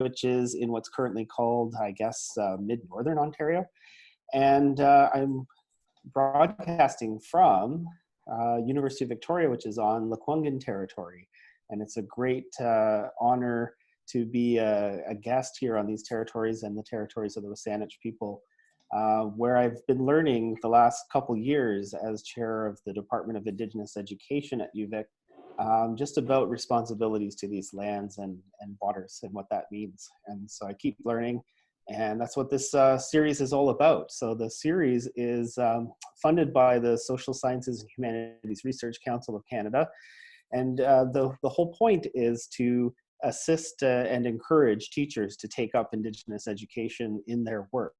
which is in what's currently called, I guess, mid-northern Ontario. And I'm broadcasting from University of Victoria, which is on Lekwungen territory. And it's a great honor to be a guest here on these territories and the territories of the WSÁNEĆ people, where I've been learning the last couple years as chair of the Department of Indigenous Education at UVic, just about responsibilities to these lands and waters and what that means. And so I keep learning, and that's what this series is all about. So the series is funded by the Social Sciences and Humanities Research Council of Canada. And the whole point is to assist and encourage teachers to take up Indigenous education in their work.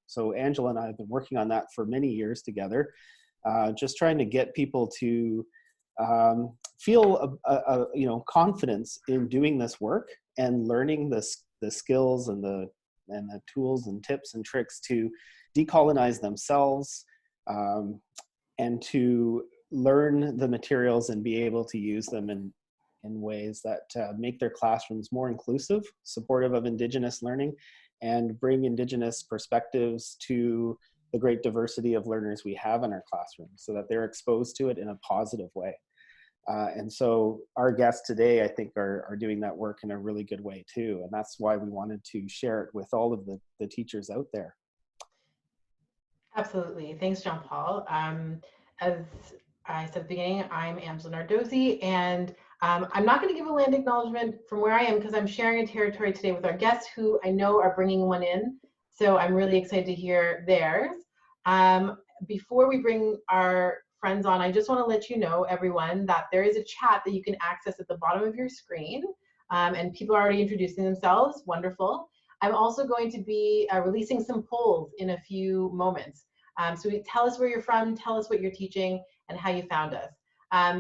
So Angela and I have been working on that for many years together, just trying to get people to feel confidence in doing this work and learning the skills and the tools and tips and tricks to decolonize themselves, and to learn the materials and be able to use them in ways that make their classrooms more inclusive, supportive of Indigenous learning, and bring Indigenous perspectives to the great diversity of learners we have in our classrooms so that they're exposed to it in a positive way. And so our guests today, I think, are doing that work in a really good way too. And that's why we wanted to share it with all of the teachers out there. Absolutely. Thanks, John Paul. As I said at the beginning, I'm Angela Nardozzi, and I'm not going to give a land acknowledgement from where I am because I'm sharing a territory today with our guests who I know are bringing one in. So I'm really excited to hear theirs. Before we bring our friends on, I just want to let you know, everyone, that there is a chat that you can access at the bottom of your screen, and people are already introducing themselves. Wonderful. I'm also going to be releasing some polls in a few moments. So tell us where you're from, tell us what you're teaching, and how you found us.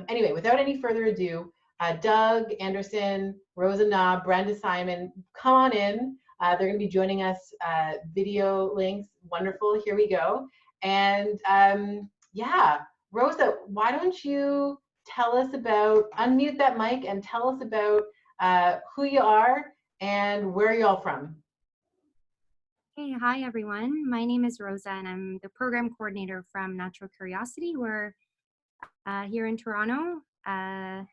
Anyway, without any further ado, Doug Anderson, Rosa Na, Brenda Simon, come on in. They're going to be joining us, video links. Wonderful. Here we go. And yeah, Rosa, why don't you tell us about, unmute that mic and tell us about who you are and where you're all from. Hey, hi everyone. My name is Rosa and I'm the program coordinator from Natural Curiosity. We're here in Toronto, and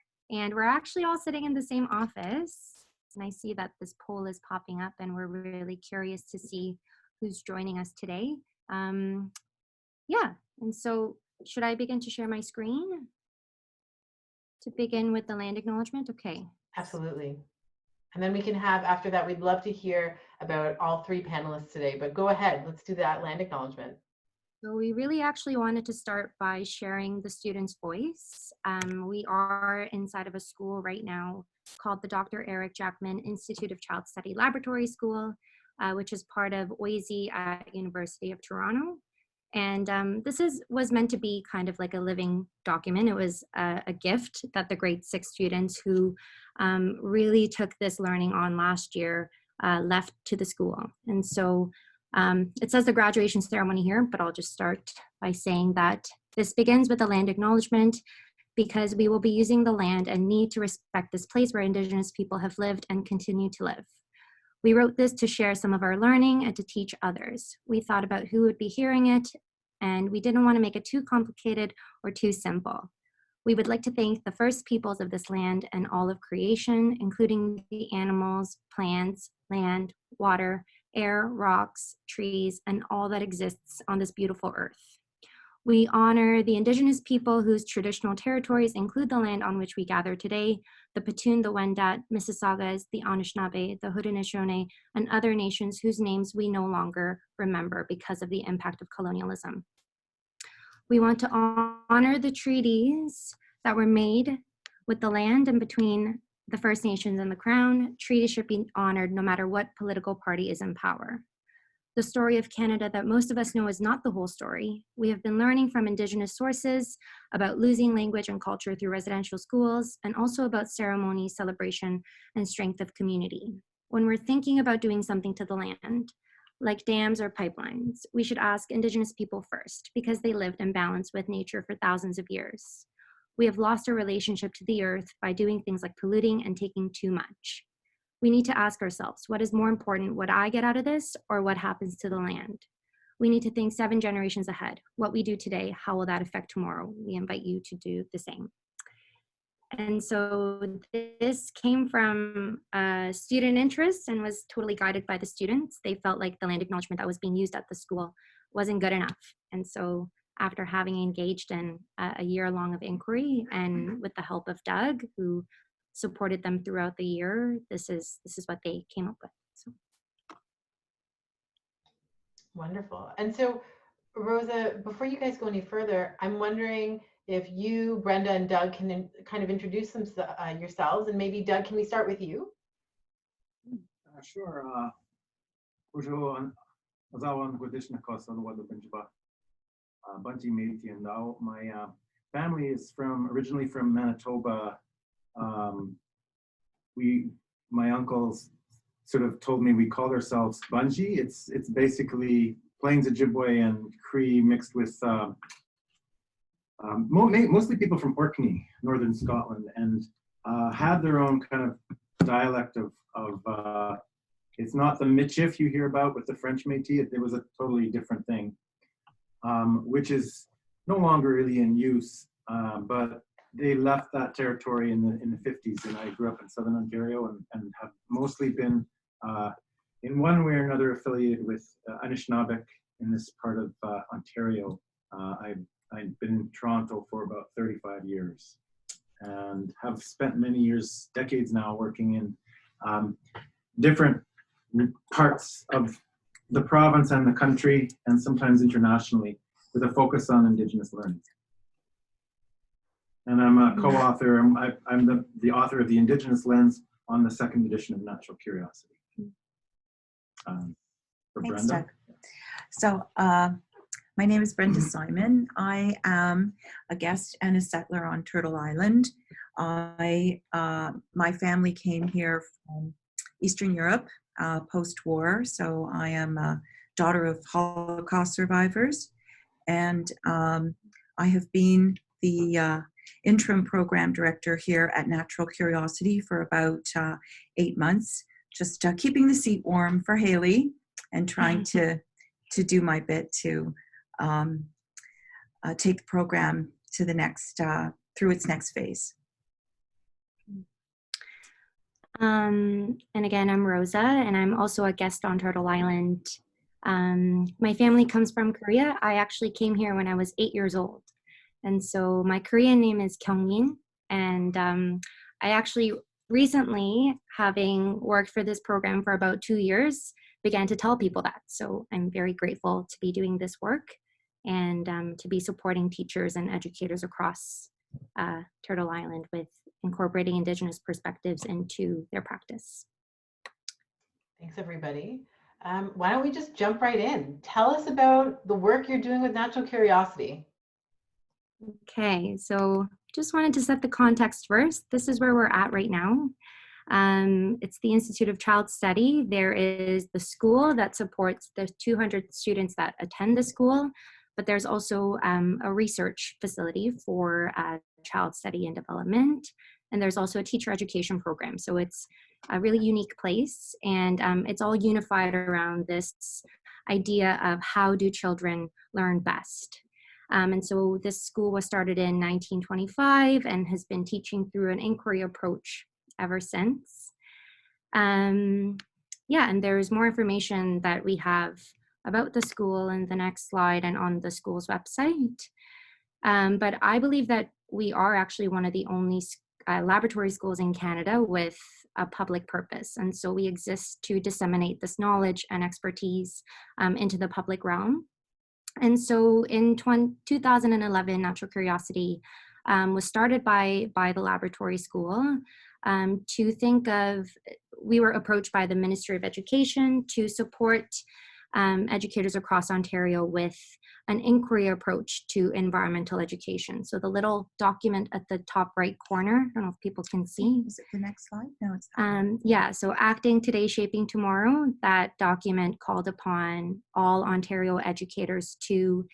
we're actually all sitting in the same office. And I see that this poll is popping up and we're really curious to see who's joining us today. Yeah, and so should I begin to share my screen to begin with the land acknowledgement? Okay. Absolutely. And then we can have, after that, we'd love to hear about all three panelists today, but go ahead, let's do that land acknowledgement. So we really actually wanted to start by sharing the student's voice. We are inside of a school right now called the Dr. Eric Jackman Institute of Child Study Laboratory School, which is part of OISE at University of Toronto. And this was meant to be kind of like a living document. It was a gift that the grade 6 students who really took this learning on last year left to the school. And so it says the graduation ceremony here, but I'll just start by saying that this begins with a land acknowledgement because we will be using the land and need to respect this place where Indigenous people have lived and continue to live. We wrote this to share some of our learning and to teach others. We thought about who would be hearing it, and we didn't want to make it too complicated or too simple. We would like to thank the first peoples of this land and all of creation, including the animals, plants, land, water, air, rocks, trees, and all that exists on this beautiful earth. We honor the Indigenous people whose traditional territories include the land on which we gather today, the Petun, the Wendat, Mississaugas, the Anishinaabe, the Haudenosaunee, and other nations whose names we no longer remember because of the impact of colonialism. We want to honor the treaties that were made with the land and between the First Nations and the Crown. Treaties should be honored no matter what political party is in power. The story of Canada that most of us know is not the whole story. We have been learning from Indigenous sources about losing language and culture through residential schools, and also about ceremony, celebration, and strength of community. When we're thinking about doing something to the land, like dams or pipelines, we should ask Indigenous people first, because they lived in balance with nature for thousands of years. We have lost our relationship to the earth by doing things like polluting and taking too much. We need to ask ourselves, what is more important, what I get out of this or what happens to the land? We need to think 7 generations ahead. What we do today, how will that affect tomorrow? We invite you to do the same. And so this came from student interest and was totally guided by the students. They felt like the land acknowledgement that was being used at the school wasn't good enough. And so after having engaged in a year long of inquiry and with the help of Doug, who supported them throughout the year, this is what they came up with. So. Wonderful. And so, Rosa, before you guys go any further, I'm wondering if you, Brenda, and Doug can kind of introduce yourselves, and maybe Doug, can we start with you? Sure. Bonjour. Azawan Gudish Nakos on Wadu Benjiba. Bunty Meiti and now my family is originally from Manitoba. My uncles sort of told me we called ourselves Bunji. It's basically Plains Ojibwe and Cree mixed with mostly people from Orkney, northern Scotland, and had their own kind of dialect of it's not the Michif you hear about with the French Métis. It was a totally different thing, which is no longer really in use. But they left that territory in the 50s, and I grew up in Southern Ontario and have mostly been in one way or another affiliated with Anishinaabeg in this part of Ontario. I've been in Toronto for about 35 years and have spent many years, decades now, working in different parts of the province and the country, and sometimes internationally, with a focus on Indigenous learning. And I'm a co-author. I'm the author of The Indigenous Lens on the 2nd edition of Natural Curiosity. For Thanks, Brenda. Doug. So my name is Brenda Simon. I am a guest and a settler on Turtle Island. My family came here from Eastern Europe post-war, so I am a daughter of Holocaust survivors, and I have been the interim program director here at Natural Curiosity for about 8 months, just keeping the seat warm for Haley and trying to do my bit to take the program to the next through its next phase. And again, I'm Rosa, and I'm also a guest on Turtle Island. My family comes from Korea. I actually came here when I was 8 years old. And so my Korean name is Kyungmin. And I actually recently, having worked for this program for about 2 years, began to tell people that. So I'm very grateful to be doing this work and to be supporting teachers and educators across Turtle Island with incorporating Indigenous perspectives into their practice. Thanks, everybody. Why don't we just jump right in? Tell us about the work you're doing with Natural Curiosity. Okay, so just wanted to set the context first. This is where we're at right now. It's the Institute of Child Study. There is the school that supports the 200 students that attend the school, but there's also a research facility for child study and development. And there's also a teacher education program. So it's a really unique place, and it's all unified around this idea of how do children learn best. And so this school was started in 1925 and has been teaching through an inquiry approach ever since. Yeah, and there's more information that we have about the school in the next slide and on the school's website. But I believe that we are actually one of the only laboratory schools in Canada with a public purpose. And so we exist to disseminate this knowledge and expertise into the public realm. And so in 2011, Natural Curiosity was started by the laboratory school to think of, we were approached by the Ministry of Education to support educators across Ontario with an inquiry approach to environmental education. So the little document at the top right corner, I don't know if people can see. Is it the next slide? No, it's yeah, so Acting Today, Shaping Tomorrow, that document called upon all Ontario educators to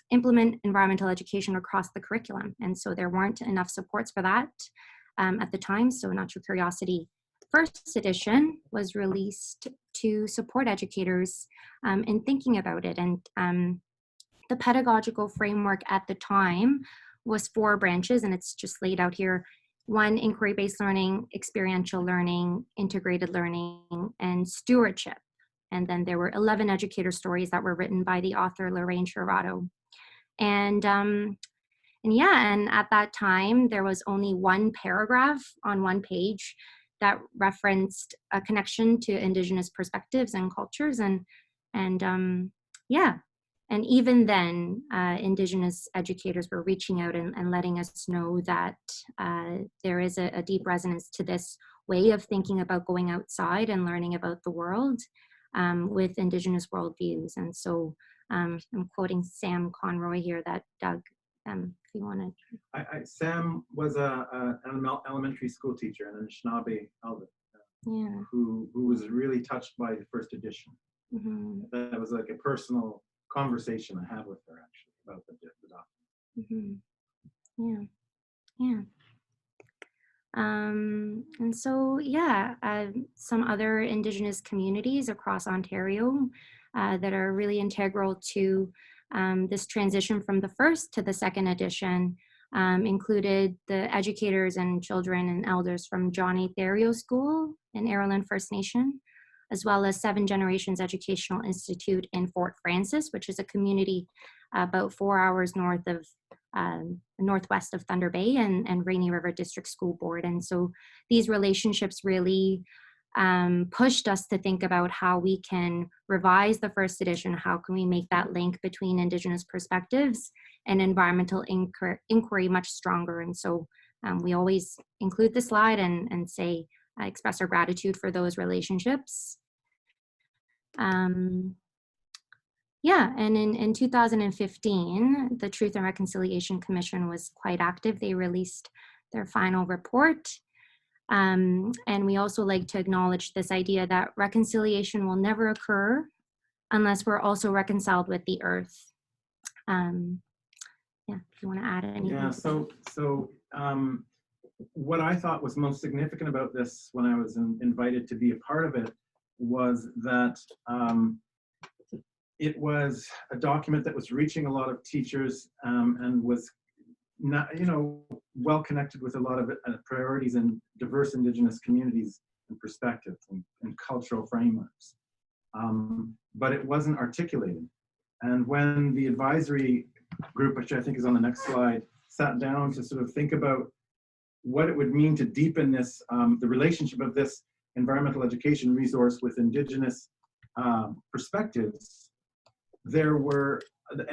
implement environmental education across the curriculum. And so there weren't enough supports for that at the time. So Natural Curiosity first edition was released to support educators in thinking about it. And the pedagogical framework at the time was 4 branches, and it's just laid out here. 1, inquiry-based learning, experiential learning, integrated learning, and stewardship. And then there were 11 educator stories that were written by the author Lorraine Chervato. And at that time, there was only 1 paragraph on 1 page that referenced a connection to Indigenous perspectives and cultures. And even then, Indigenous educators were reaching out and letting us know that there is a deep resonance to this way of thinking about going outside and learning about the world with Indigenous worldviews. And so I'm quoting Sam Conroy here, that Doug, if you want to. Sam was an elementary school teacher, an Anishinaabe elder, who was really touched by the first edition. Mm-hmm. That was like a personal conversation I had with her, actually, about the document. Mm-hmm. And so, some other Indigenous communities across Ontario that are really integral to this transition from the first to the second edition included the educators and children and elders from Johnny Theriault School in Arrowland First Nation, as well as 7 Generations Educational Institute in Fort Frances, which is a community about 4 hours northwest of Thunder Bay, and Rainy River District School Board. And so these relationships really pushed us to think about how we can revise the first edition. How can we make that link between Indigenous perspectives and environmental inquiry much stronger? And so we always include the slide and say, express our gratitude for those relationships. And in 2015, the Truth and Reconciliation Commission was quite active. They released their final report. And we also like to acknowledge this idea that reconciliation will never occur unless we're also reconciled with the earth. If you want to add anything. Yeah, so what I thought was most significant about this when I was invited to be a part of it was that it was a document that was reaching a lot of teachers and was not, well connected with a lot of priorities in diverse Indigenous communities and perspectives and cultural frameworks. But it wasn't articulated. And when the advisory group, which I think is on the next slide, sat down to sort of think about what it would mean to deepen this, the relationship of this environmental education resource with Indigenous perspectives,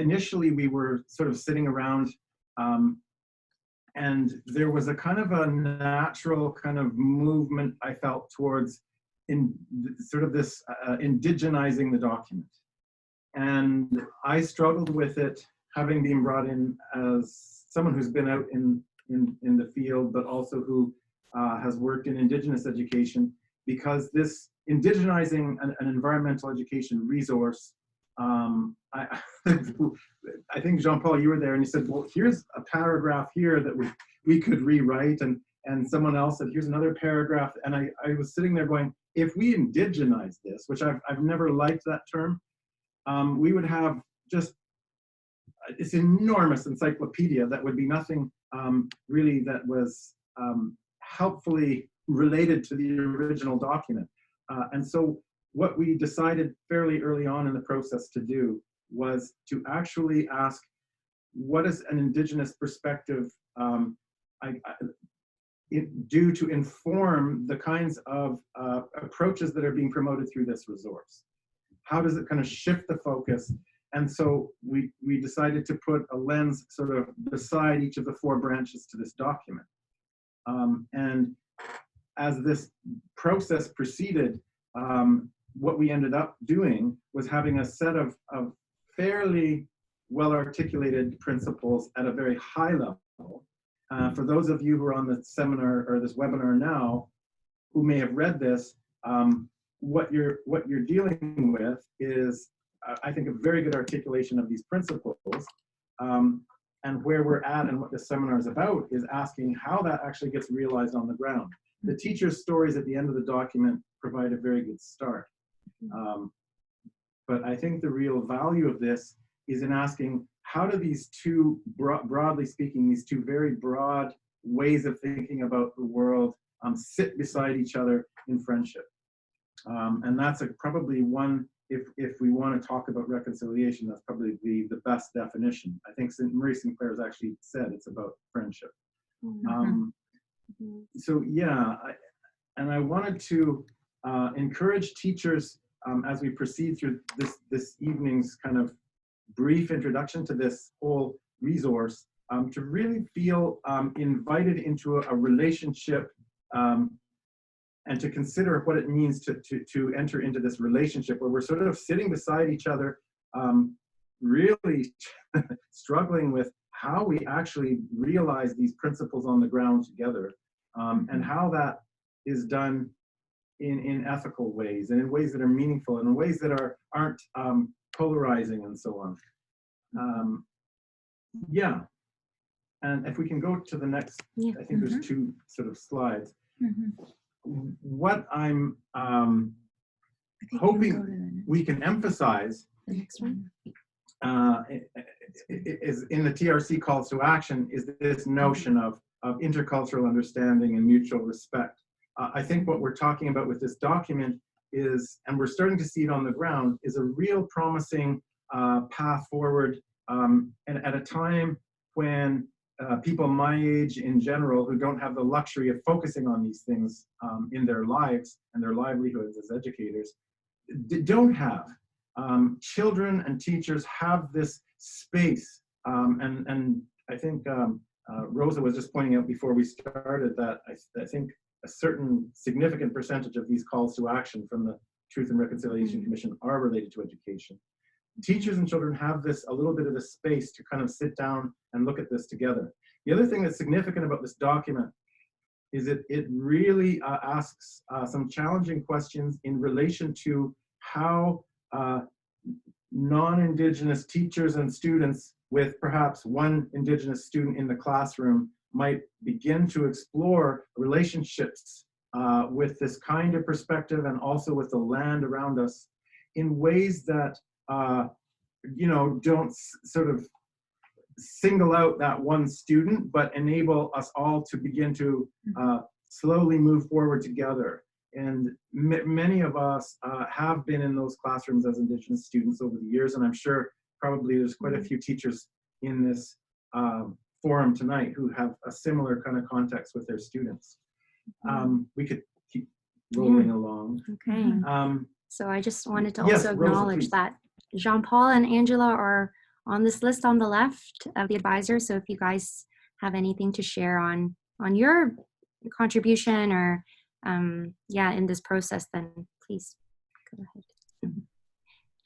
initially we were sort of sitting around and there was a kind of a natural kind of movement I felt towards sort of this indigenizing the document. And I struggled with it, having been brought in as someone who's been out in the field, but also who has worked in Indigenous education, because this indigenizing an environmental education resource, I think, Jean-Paul, you were there and you said, well, here's a paragraph here that we could rewrite, and someone else said, here's another paragraph. And I was sitting there going, if we indigenize this, which I've never liked that term, we would have just this enormous encyclopedia that would be nothing really that was helpfully related to the original document. And so what we decided fairly early on in the process to do was to actually ask, what is an Indigenous perspective do to inform the kinds of approaches that are being promoted through this resource? How does it kind of shift the focus? And so we decided to put a lens sort of beside each of the 4 branches to this document. And as this process proceeded, what we ended up doing was having a set of fairly well-articulated principles at a very high level. For those of you who are on the seminar or this webinar now, who may have read this, what you're dealing with is, I think, a very good articulation of these principles. And where we're at and what this seminar is about is asking how that actually gets realized on the ground. The teacher's stories at the end of the document provide a very good start. But I think the real value of this is in asking, how do these two, broadly speaking, these two very broad ways of thinking about the world sit beside each other in friendship? And that's probably one, if we want to talk about reconciliation, that's probably the best definition. I think Marie Sinclair has actually said it's about friendship. So yeah, I wanted to encourage teachers as we proceed through this evening's kind of brief introduction to this whole resource, to really feel invited into a relationship and to consider what it means to enter into this relationship where we're sort of sitting beside each other, really struggling with how we actually realize these principles on the ground together, and how that is done in ethical ways and in ways that are meaningful and in ways that aren't polarizing and so on. Yeah, and if we can go to the next, I think there's two sort of slides. What I'm hoping we can emphasize The next one. is in the TRC calls to action is this notion of intercultural understanding and mutual respect. I think what we're talking about with this document is, and we're starting to see it on the ground, is a real promising path forward, and at a time when people my age in general who don't have the luxury of focusing on these things in their lives and their livelihoods as educators don't have. Children and teachers have this space, and I think Rosa was just pointing out before we started that I think a certain significant percentage of these calls to action from the Truth and Reconciliation Commission are related to education. Teachers and children have a little bit of a space to kind of sit down and look at this together. The other thing that's significant about this document is it really asks some challenging questions in relation to how non-Indigenous teachers and students with perhaps one Indigenous student in the classroom might begin to explore relationships with this kind of perspective and also with the land around us in ways that don't sort of single out that one student, but enable us all to begin to slowly move forward together. And many of us have been in those classrooms as Indigenous students over the years, and I'm sure probably there's quite a few teachers in this forum tonight who have a similar kind of context with their students. We could keep rolling along. Okay. So I just wanted to also Yes, Rosa, acknowledge please. that Jean-Paul and Angela are on this list on the left of the advisors. So if you guys have anything to share on your contribution or in this process, then please go ahead.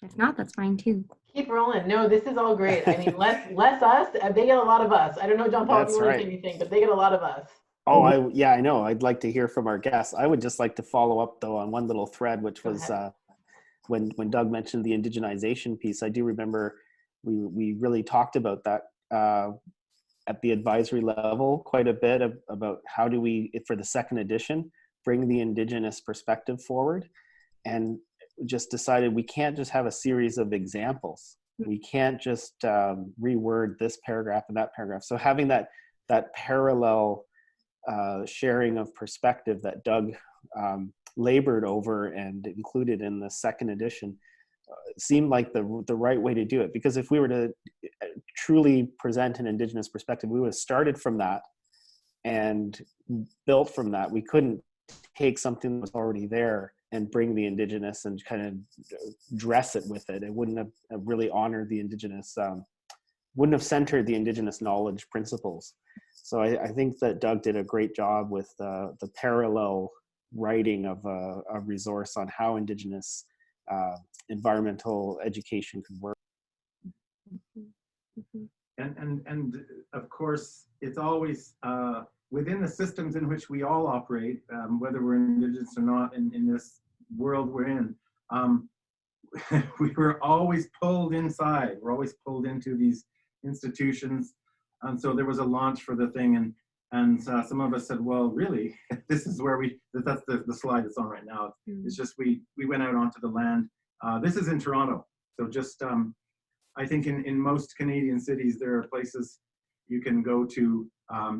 If not, that's fine too. Keep rolling. No, this is all great. I mean, less us. They get a lot of us. I don't know, John Paul, if That's you want to right. say anything, but they get a lot of us. Oh, I know. I'd like to hear from our guests. I would just like to follow up though on one little thread, which was when Doug mentioned the indigenization piece. I do remember we really talked about that at the advisory level quite a bit about how do we, for the second edition, bring the Indigenous perspective forward, and just decided we can't just have a series of examples. We can't just reword this paragraph and that paragraph. So having that parallel sharing of perspective that Doug labored over and included in the second edition seemed like the right way to do it. Because if we were to truly present an Indigenous perspective, we would have started from that and built from that. We couldn't take something that was already there and bring the Indigenous and kind of dress it with it. It wouldn't have really honored the Indigenous, wouldn't have centered the Indigenous knowledge principles. So I think that Doug did a great job with the parallel writing of a resource on how Indigenous environmental education could work. And of course, it's always within the systems in which we all operate, whether we're Indigenous or not in this world we're in, we were always pulled inside. We're always pulled into these institutions. And so there was a launch for the thing, and And some of us said, well, really, this is where that's the slide that's on right now. It's just we went out onto the land. This is in Toronto. So just, I think in most Canadian cities, there are places you can go to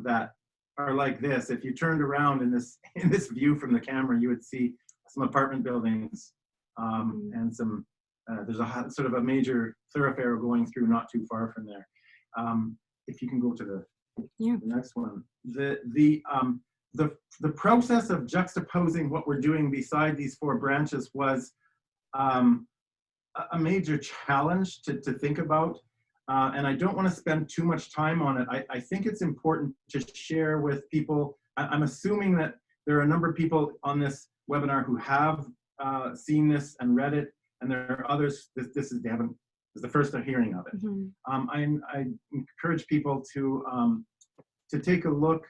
that are like this. If you turned around in this view from the camera, you would see some apartment buildings and some, there's a sort of a major thoroughfare going through not too far from there. If you can go to the next one. The process of juxtaposing what we're doing beside these four branches was a major challenge to think about. And I don't want to spend too much time on it. I think it's important to share with people. I'm assuming that there are a number of people on this webinar who have seen this and read it, and there are others, this is Devin, is the first I'm hearing of it. I encourage people to take a look.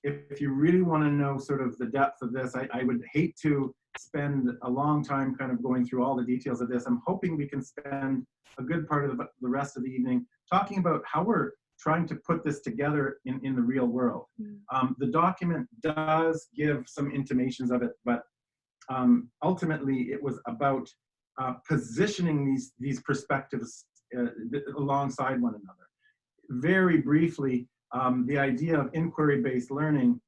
If you really want to know sort of the depth of this, I would hate to spend a long time kind of going through all the details of this. I'm hoping we can spend a good part of the rest of the evening talking about how we're trying to put this together in the real world. The document does give some intimations of it, but ultimately it was about positioning these perspectives alongside one another. Very briefly, the idea of inquiry-based learning,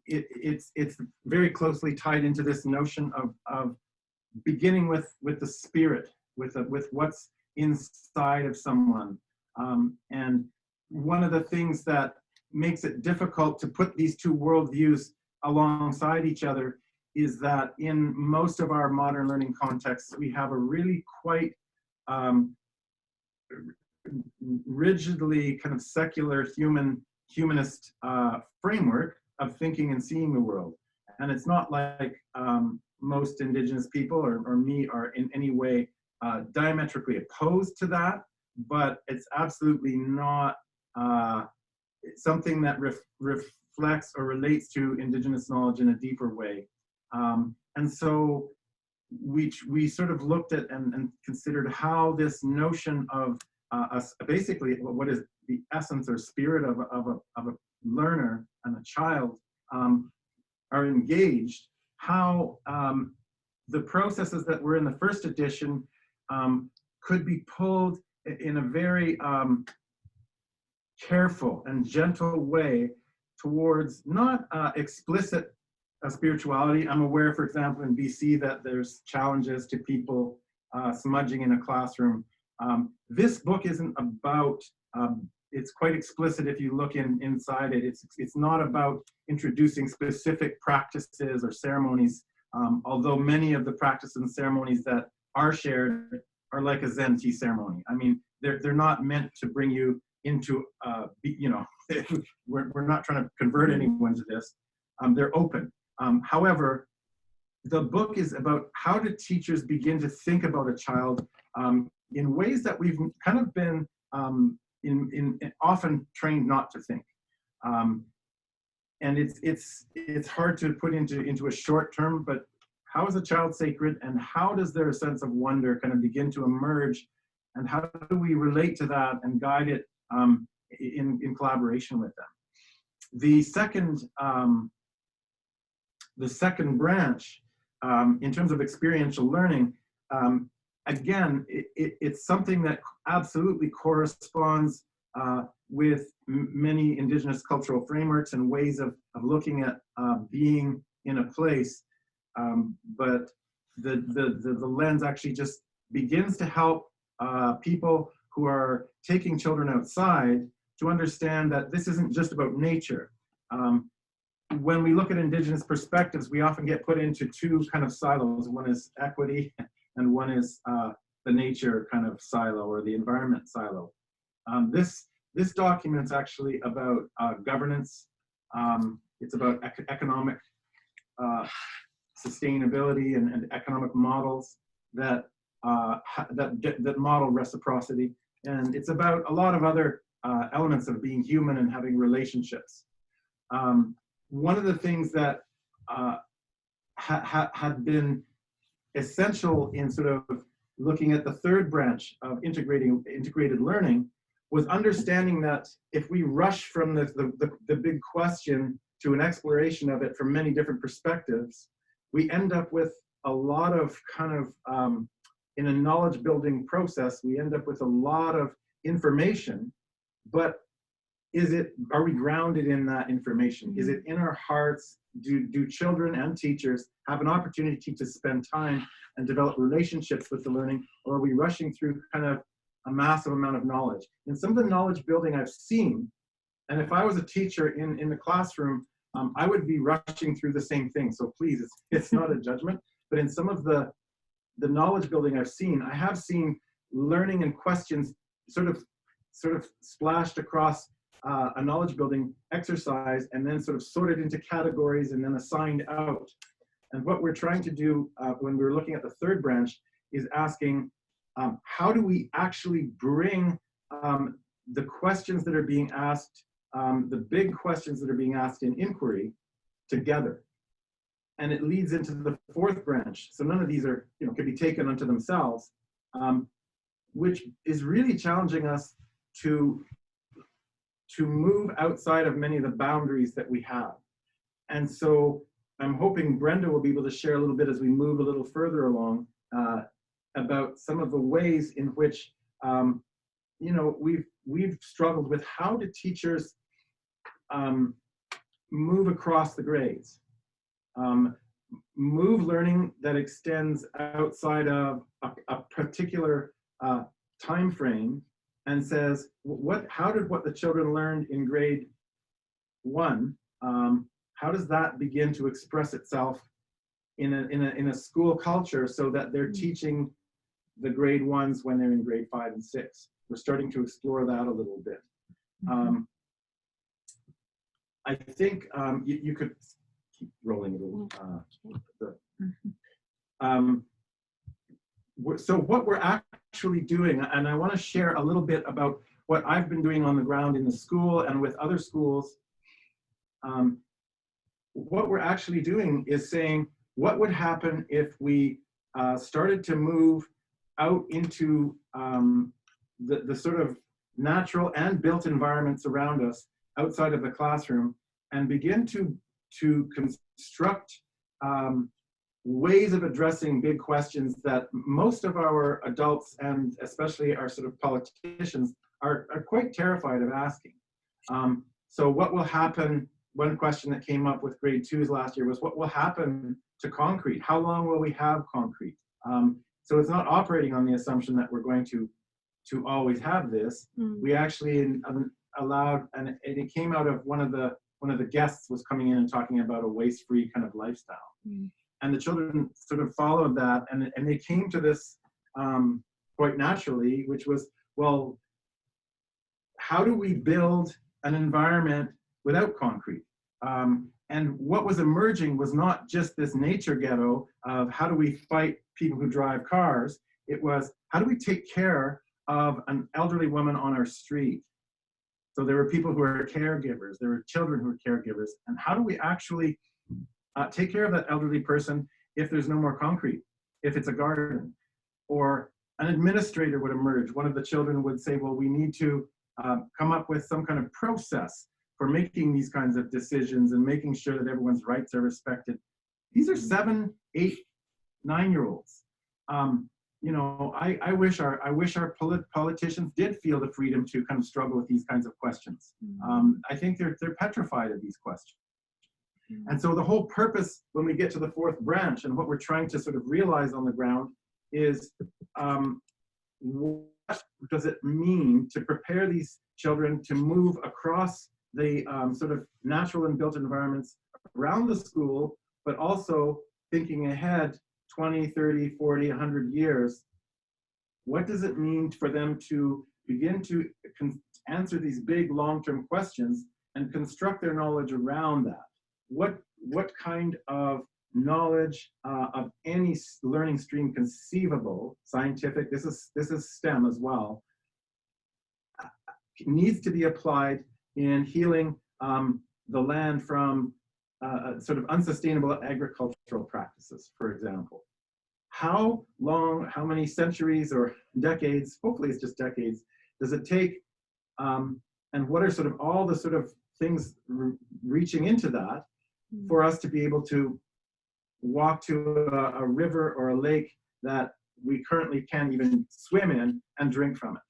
it's very closely tied into this notion of beginning with the spirit, with what's inside of someone. And one of the things that makes it difficult to put these two worldviews alongside each other is that in most of our modern learning contexts, we have a really quite rigidly kind of secular humanist framework of thinking and seeing the world. And it's not like most Indigenous people or me are in any way diametrically opposed to that, but it's absolutely not something that reflects or relates to Indigenous knowledge in a deeper way. And so we sort of looked at and considered how this notion of basically what is the essence or spirit of a learner and a child are engaged, how the processes that were in the first edition could be pulled in a very careful and gentle way towards not explicit spirituality. I'm aware, for example, in BC that there's challenges to people smudging in a classroom. This book isn't about, it's quite explicit if you look inside it. It's not about introducing specific practices or ceremonies, although many of the practices and ceremonies that are shared are like a Zen tea ceremony. I mean, they're not meant to bring you into, you know, we're not trying to convert anyone to this. They're open. However, the book is about how do teachers begin to think about a child in ways that we've kind of been often trained not to think. And it's hard to put into a short term, but how is a child sacred, and how does their sense of wonder kind of begin to emerge, and how do we relate to that and guide it in collaboration with them? The second branch, in terms of experiential learning, again, it's something that absolutely corresponds with many Indigenous cultural frameworks and ways of looking at being in a place. But the lens actually just begins to help people who are taking children outside to understand that this isn't just about nature. When we look at Indigenous perspectives, we often get put into two kind of silos. One is equity, and one is the nature kind of silo or the environment silo. This document's actually about governance. It's about economic sustainability and economic models that model reciprocity, and it's about a lot of other elements of being human and having relationships. One of the things that had been essential in sort of looking at the third branch of integrated learning was understanding that if we rush from the big question to an exploration of it from many different perspectives, we end up with a lot of kind of, in a knowledge building process, we end up with a lot of information, but are we grounded in that information? Is it in our hearts? Do children and teachers have an opportunity to spend time and develop relationships with the learning, or are we rushing through kind of a massive amount of knowledge? In some of the knowledge building I've seen, and if I was a teacher in the classroom, I would be rushing through the same thing. So please, it's not a judgment, but in some of the knowledge building I've seen, I have seen learning and questions sort of splashed across a knowledge building exercise and then sort of sorted into categories and then assigned out. And what we're trying to do when we're looking at the third branch is asking, how do we actually bring the questions that are being asked, the big questions that are being asked in inquiry together? And it leads into the fourth branch. So none of these are, could be taken unto themselves, which is really challenging us to move outside of many of the boundaries that we have. And so I'm hoping Brenda will be able to share a little bit as we move a little further along about some of the ways in which, we've struggled with how do teachers move across the grades, move learning that extends outside of a particular time frame and says, how did what the children learned in grade 1, how does that begin to express itself in a school culture so that they're teaching the grade 1s when they're in grade 5 and 6? We're starting to explore that a little bit. I think you could keep rolling a little. So what we're actually doing, and I want to share a little bit about what I've been doing on the ground in the school and with other schools. What we're actually doing is saying, what would happen if we started to move out into the sort of natural and built environments around us outside of the classroom and begin to construct ways of addressing big questions that most of our adults and especially our sort of politicians are quite terrified of asking. So what will happen, one question that came up with grade 2s last year was, what will happen to concrete? How long will we have concrete? So it's not operating on the assumption that we're going to always have this. We actually allowed, and it came out of one of the guests was coming in and talking about a waste-free kind of lifestyle. And the children sort of followed that, and they came to this quite naturally, which was, well, how do we build an environment without concrete? And what was emerging was not just this nature ghetto of how do we fight people who drive cars. It was, how do we take care of an elderly woman on our street? So there were people who are caregivers, there were children who are caregivers, and how do we actually take care of that elderly person if there's no more concrete, if it's a garden? Or an administrator would emerge. One of the children would say, well, we need to come up with some kind of process for making these kinds of decisions and making sure that everyone's rights are respected. These are 7, 8, 9-year-olds. I wish our politicians did feel the freedom to kind of struggle with these kinds of questions. I think they're petrified of these questions. And so the whole purpose when we get to the fourth branch and what we're trying to sort of realize on the ground is what does it mean to prepare these children to move across the sort of natural and built environments around the school, but also thinking ahead 20, 30, 40, 100 years. What does it mean for them to begin to answer these big long-term questions and construct their knowledge around that? What kind of knowledge of any learning stream conceivable, scientific, this is STEM as well, needs to be applied in healing the land from sort of unsustainable agricultural practices, for example. How long, how many centuries or decades, hopefully it's just decades, does it take and what are sort of all the sort of things reaching into that for us to be able to walk to a river or a lake that we currently can't even swim in and drink from it.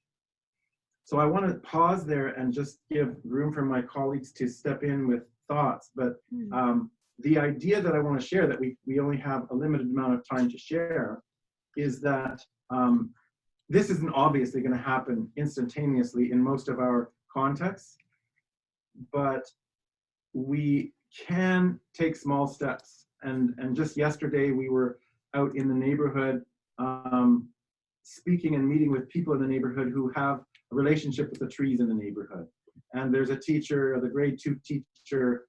So I want to pause there and just give room for my colleagues to step in with thoughts. But the idea that I want to share, that we only have a limited amount of time to share, is that this isn't obviously going to happen instantaneously in most of our contexts, but we can take small steps. And just yesterday we were out in the neighborhood speaking and meeting with people in the neighborhood who have a relationship with the trees in the neighborhood. And there's a teacher, the grade 2 teacher,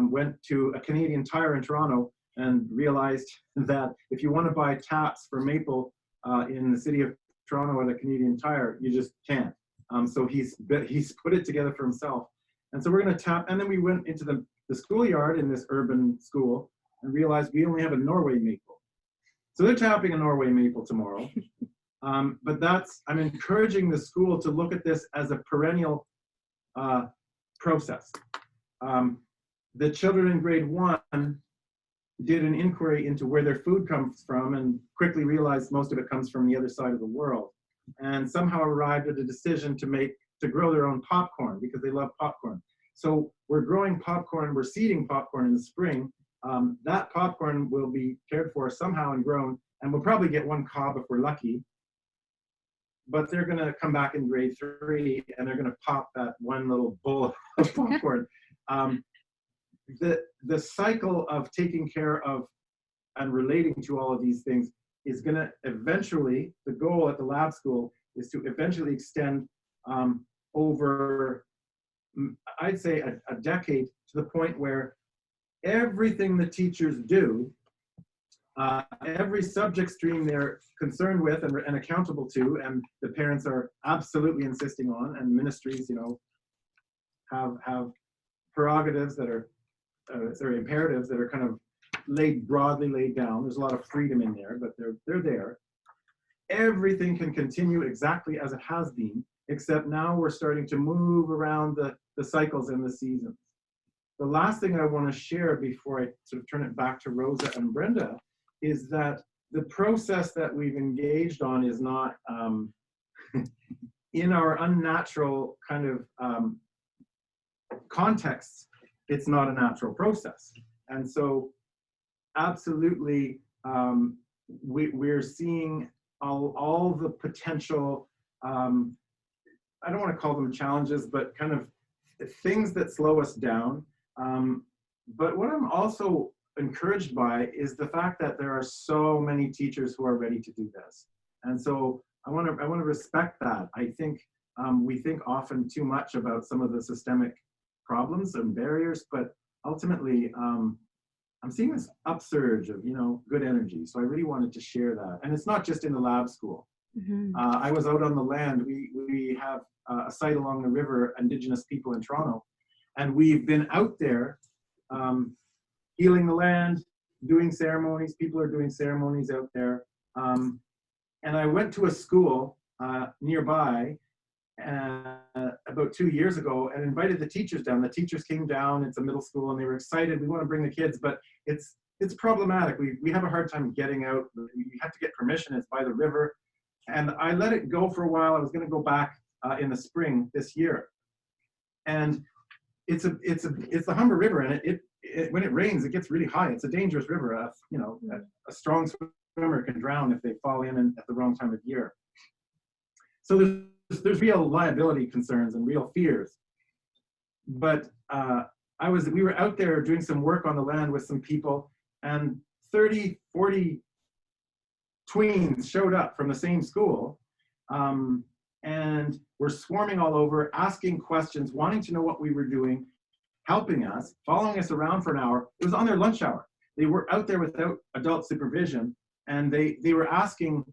went to a Canadian Tire in Toronto and realized that if you want to buy taps for maple in the city of Toronto at a Canadian Tire, you just can't. So he's put it together for himself. And so we're going to tap, and then we went into the schoolyard in this urban school and realized we only have a Norway maple. So they're tapping a Norway maple tomorrow. But I'm encouraging the school to look at this as a perennial process. The children in grade 1 did an inquiry into where their food comes from and quickly realized most of it comes from the other side of the world, and somehow arrived at a decision to grow their own popcorn because they love popcorn. So we're growing popcorn, we're seeding popcorn in the spring. That popcorn will be cared for somehow and grown, and we'll probably get one cob if we're lucky. But they're going to come back in grade 3 and they're going to pop that one little bowl of popcorn. The cycle of taking care of and relating to all of these things is going to eventually, the goal at the lab school is to eventually extend over, I'd say, a decade, to the point where everything the teachers do, every subject stream they're concerned with and accountable to, and the parents are absolutely insisting on, and ministries, have prerogatives that are, imperatives that are kind of broadly laid down. There's a lot of freedom in there, but they're there. Everything can continue exactly as it has been, except now we're starting to move around the cycles and the seasons. The last thing I want to share before I sort of turn it back to Rosa and Brenda is that the process that we've engaged on is not in our unnatural kind of contexts. It's not a natural process. And so absolutely, we're seeing all the potential, I don't want to call them challenges, but kind of things that slow us down. But what I'm also encouraged by is the fact that there are so many teachers who are ready to do this. And so I want to respect that. I think we think often too much about some of the systemic problems and barriers, but ultimately I'm seeing this upsurge of good energy. So I really wanted to share that. And it's not just in the lab school. Mm-hmm. I was out on the land. We have a site along the river, Indigenous people in Toronto, and we've been out there healing the land, doing ceremonies. People are doing ceremonies out there. And I went to a school nearby about 2 years ago and invited the teachers down. The teachers came down. It's a middle school, and they were excited. We want to bring the kids, but it's problematic. We have a hard time getting out. You have to get permission. It's by the river. And I let it go for a while. I was going to go back in the spring this year. And it's the Humber River, and it when it rains, it gets really high. It's a dangerous river. A strong swimmer can drown if they fall in at the wrong time of year. So there's real liability concerns and real fears. But we were out there doing some work on the land with some people, and 30, 40 tweens showed up from the same school, and were swarming all over, asking questions, wanting to know what we were doing, helping us, following us around for an hour. It was on their lunch hour. They were out there without adult supervision, and they were asking,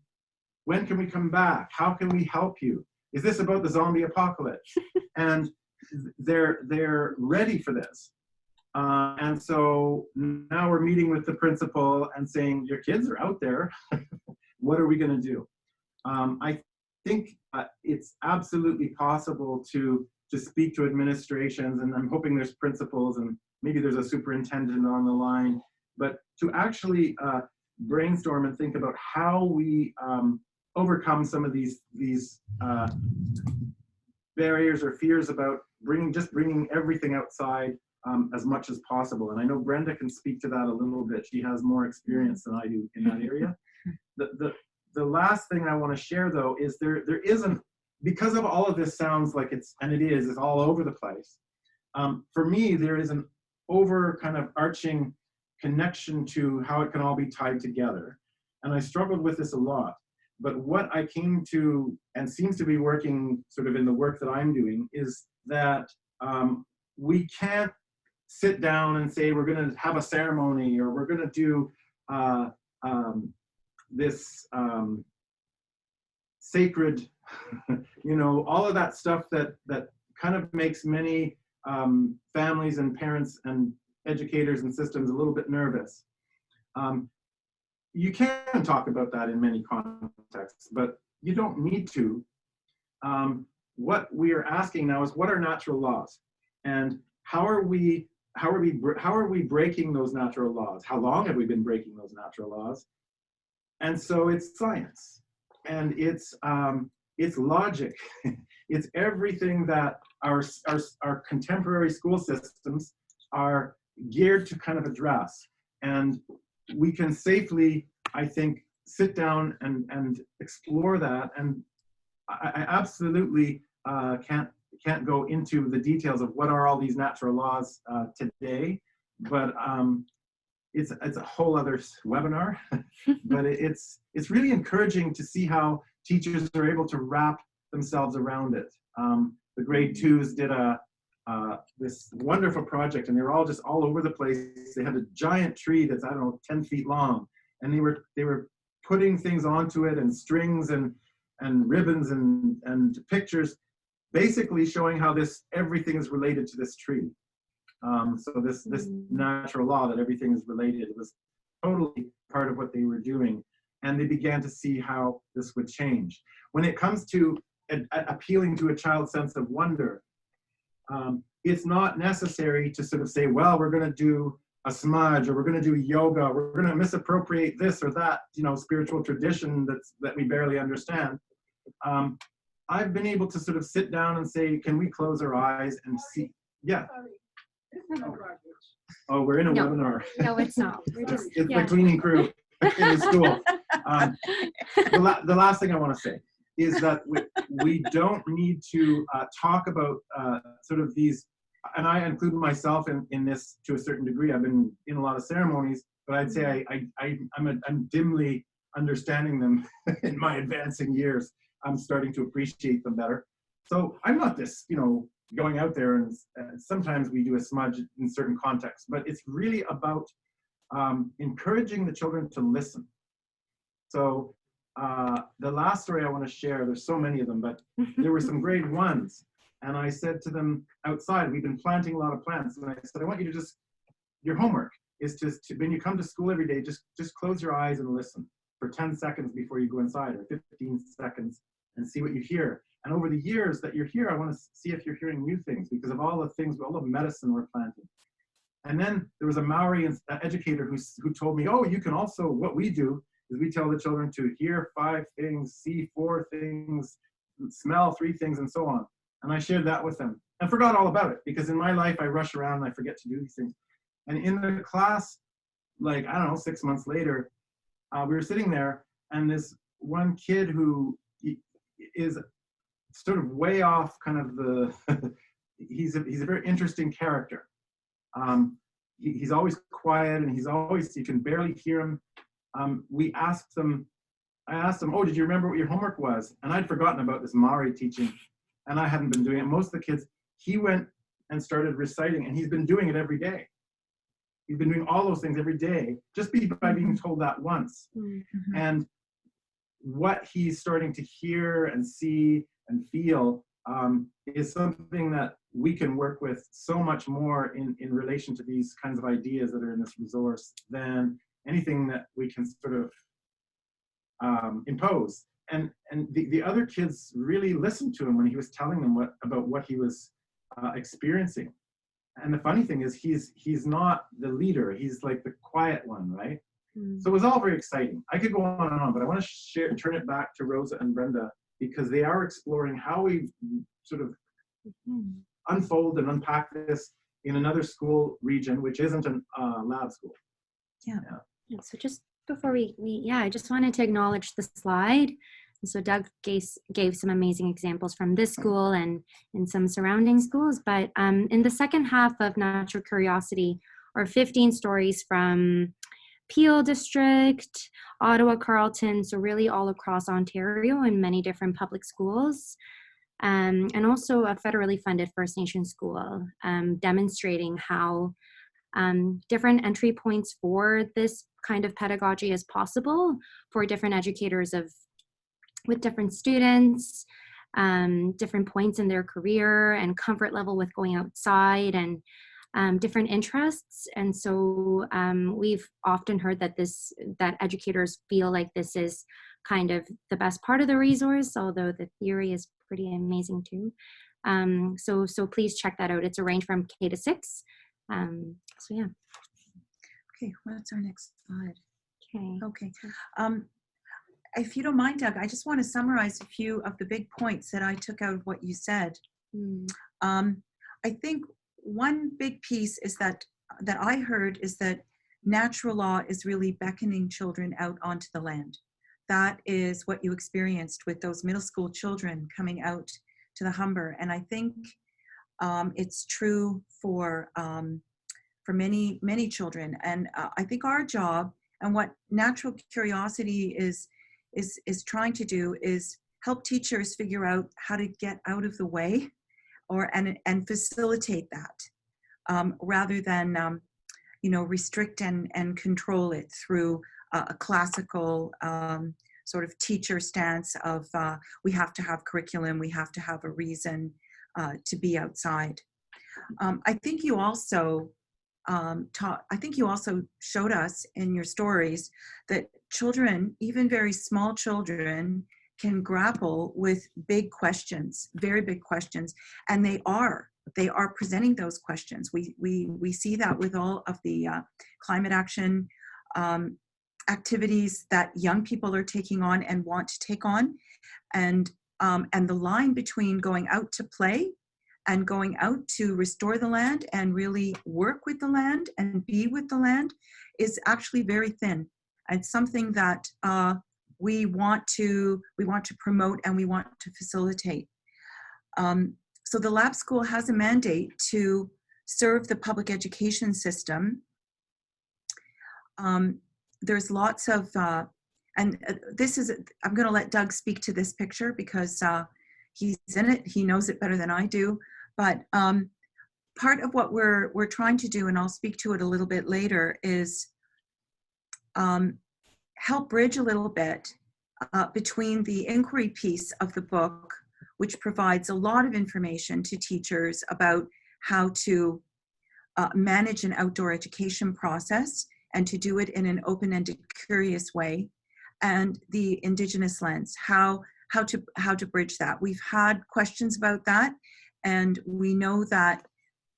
when can we come back? How can we help you? Is this about the zombie apocalypse? And they're ready for this. And so now we're meeting with the principal and saying, your kids are out there. What are we going to do? I think it's absolutely possible to to speak to administrations, and I'm hoping there's principals and maybe there's a superintendent on the line, but to actually brainstorm and think about how we overcome some of these barriers or fears about bringing everything outside as much as possible. And I know Brenda can speak to that a little bit. She has more experience than I do in that area. The last thing I want to share, though, is there isn't, because of all of this sounds like it's all over the place. For me, there is an kind of arching connection to how it can all be tied together. And I struggled with this a lot. But what I came to, and seems to be working sort of in the work that I'm doing, is that we can't sit down and say we're going to have a ceremony, or we're going to do this sacred, all of that stuff that kind of makes many families and parents and educators and systems a little bit nervous. You can talk about that in many contexts, but you don't need to. What we are asking now is, what are natural laws, and how are we breaking those natural laws? How long have we been breaking those natural laws? And so it's science, and it's logic. It's everything that our contemporary school systems are geared to kind of address. And we can safely, I think, sit down and explore that. And I absolutely can't go into the details of what are all these natural laws today, but it's a whole other webinar. But it's really encouraging to see how teachers are able to wrap themselves around it. The grade 2s did this wonderful project, and they were all just all over the place. They had a giant tree that's, I don't know, 10 feet long, and they were putting things onto it, and strings and ribbons and pictures, basically showing how everything is related to this tree. So this natural law that everything is related, it was totally part of what they were doing, and they began to see how this would change. When it comes to appealing to a child's sense of wonder, it's not necessary to sort of say, well, we're going to do a smudge, or we're going to do yoga, we're going to misappropriate this or that, spiritual tradition that we barely understand. I've been able to sort of sit down and say, can we close our eyes and see? Yeah. Oh, we're in a webinar. No, it's not. We're just, it's the cleaning crew in the school. The last thing I want to say is that we don't need to talk about sort of these, and I include myself in this to a certain degree. I've been in a lot of ceremonies, but I'd say I'm dimly understanding them in my advancing years. I'm starting to appreciate them better. So I'm not this, going out there, and sometimes we do a smudge in certain contexts, but it's really about encouraging the children to listen. So the last story I want to share, there's so many of them, but there were some grade 1s, and I said to them outside, we've been planting a lot of plants, and I said, I want you to your homework is to when you come to school every day, just close your eyes and listen for 10 seconds before you go inside, or 15 seconds, and see what you hear. And over the years that you're here, I want to see if you're hearing new things, because of all the medicine we're planting. And then there was a Maori educator who told me, oh, you can also, what we do is we tell the children to hear 5 things, see 4 things, smell 3 things, and so on. And I shared that with them and forgot all about it, because in my life, I rush around and I forget to do these things. And in the class, like, I don't know, 6 months later, we were sitting there, and this one kid who is sort of way off kind of the, he's a very interesting character. He's always quiet, and you can barely hear him. I asked him, oh, did you remember what your homework was? And I'd forgotten about this Maori teaching, and I hadn't been doing it. Most of the kids, he went and started reciting, and he's been doing it every day. He's been doing all those things every day, just by being told that once. Mm-hmm. And what he's starting to hear and see and feel is something that we can work with so much more in relation to these kinds of ideas that are in this resource than anything that we can sort of impose. And the other kids really listened to him when he was telling them about what he was experiencing. And the funny thing is he's not the leader. He's like the quiet one, right? So it was all very exciting. I could go on and on, but I want to turn it back to Rosa and Brenda, because they are exploring how we sort of unfold and unpack this in another school region, which isn't a lab school. Yeah. So just before we I just wanted to acknowledge the slide. So Doug gave some amazing examples from this school and in some surrounding schools, but in the second half of Natural Curiosity are 15 stories from Peel District, Ottawa, Carleton, so really all across Ontario in many different public schools, and also a federally funded First Nation school, demonstrating how different entry points for this kind of pedagogy is possible for different educators with different students, different points in their career and comfort level with going outside, and different interests. And so we've often heard that that educators feel like this is kind of the best part of the resource, although the theory is pretty amazing too. So please check that out. It's a range from K to 6. So yeah. Okay, what's our next slide? Okay. If you don't mind, Doug, I just want to summarize a few of the big points that I took out of what you said. I think one big piece is that I heard is that natural law is really beckoning children out onto the land. That is what you experienced with those middle school children coming out to the Humber, and I think it's true for many children. And I think our job and what Natural Curiosity is trying to do is help teachers figure out how to get out of the way and facilitate that rather than restrict and control it through a classical sort of teacher stance of we have to have curriculum, we have to have a reason to be outside. I think you also showed us in your stories that children, even very small children, can grapple with big questions, very big questions, and they are presenting those questions. We see that with all of the climate action activities that young people are taking on and want to take on, and the line between going out to play and going out to restore the land and really work with the land and be with the land is actually very thin. It's something that we want to promote and we want to facilitate. So the lab school has a mandate to serve the public education system. There's lots of, I'm going to let Doug speak to this picture because he's in it, he knows it better than I do. But part of what we're trying to do, and I'll speak to it a little bit later, is help bridge a little bit between the inquiry piece of the book, which provides a lot of information to teachers about how to manage an outdoor education process and to do it in an open-ended, curious way, and the Indigenous lens, how to bridge that. We've had questions about that, and we know that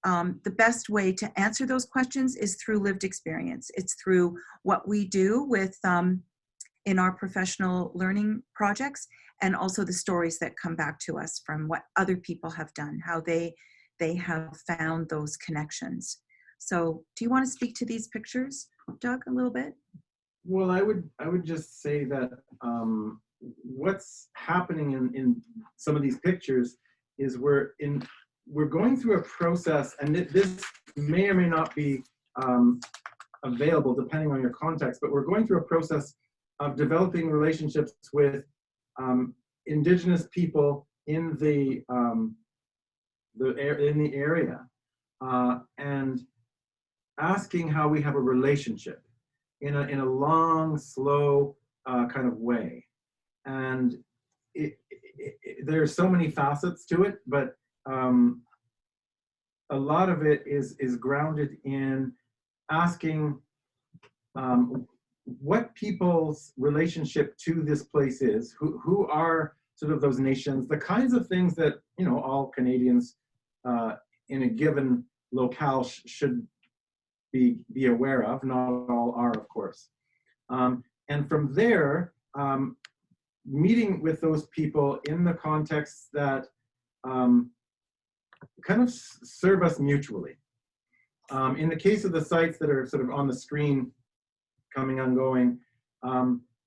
the best way to answer those questions is through lived experience. It's through what we do with in our professional learning projects, and also the stories that come back to us from what other people have done, how they have found those connections. So do you want to speak to these pictures, Doug, a little bit? Well, I would just say that what's happening in some of these pictures is we're going through a process, and this may or may not be available depending on your context, but we're going through a process of developing relationships with Indigenous people in the area, and asking how we have a relationship in a long, slow kind of way. And there's so many facets to it, but a lot of it is grounded in asking what people's relationship to this place is, who are sort of those nations, the kinds of things that all Canadians in a given locale should be aware of. Not all are, of course. And from there, meeting with those people in the context that kind of serve us mutually. In the case of the sites that are sort of on the screen, coming and going,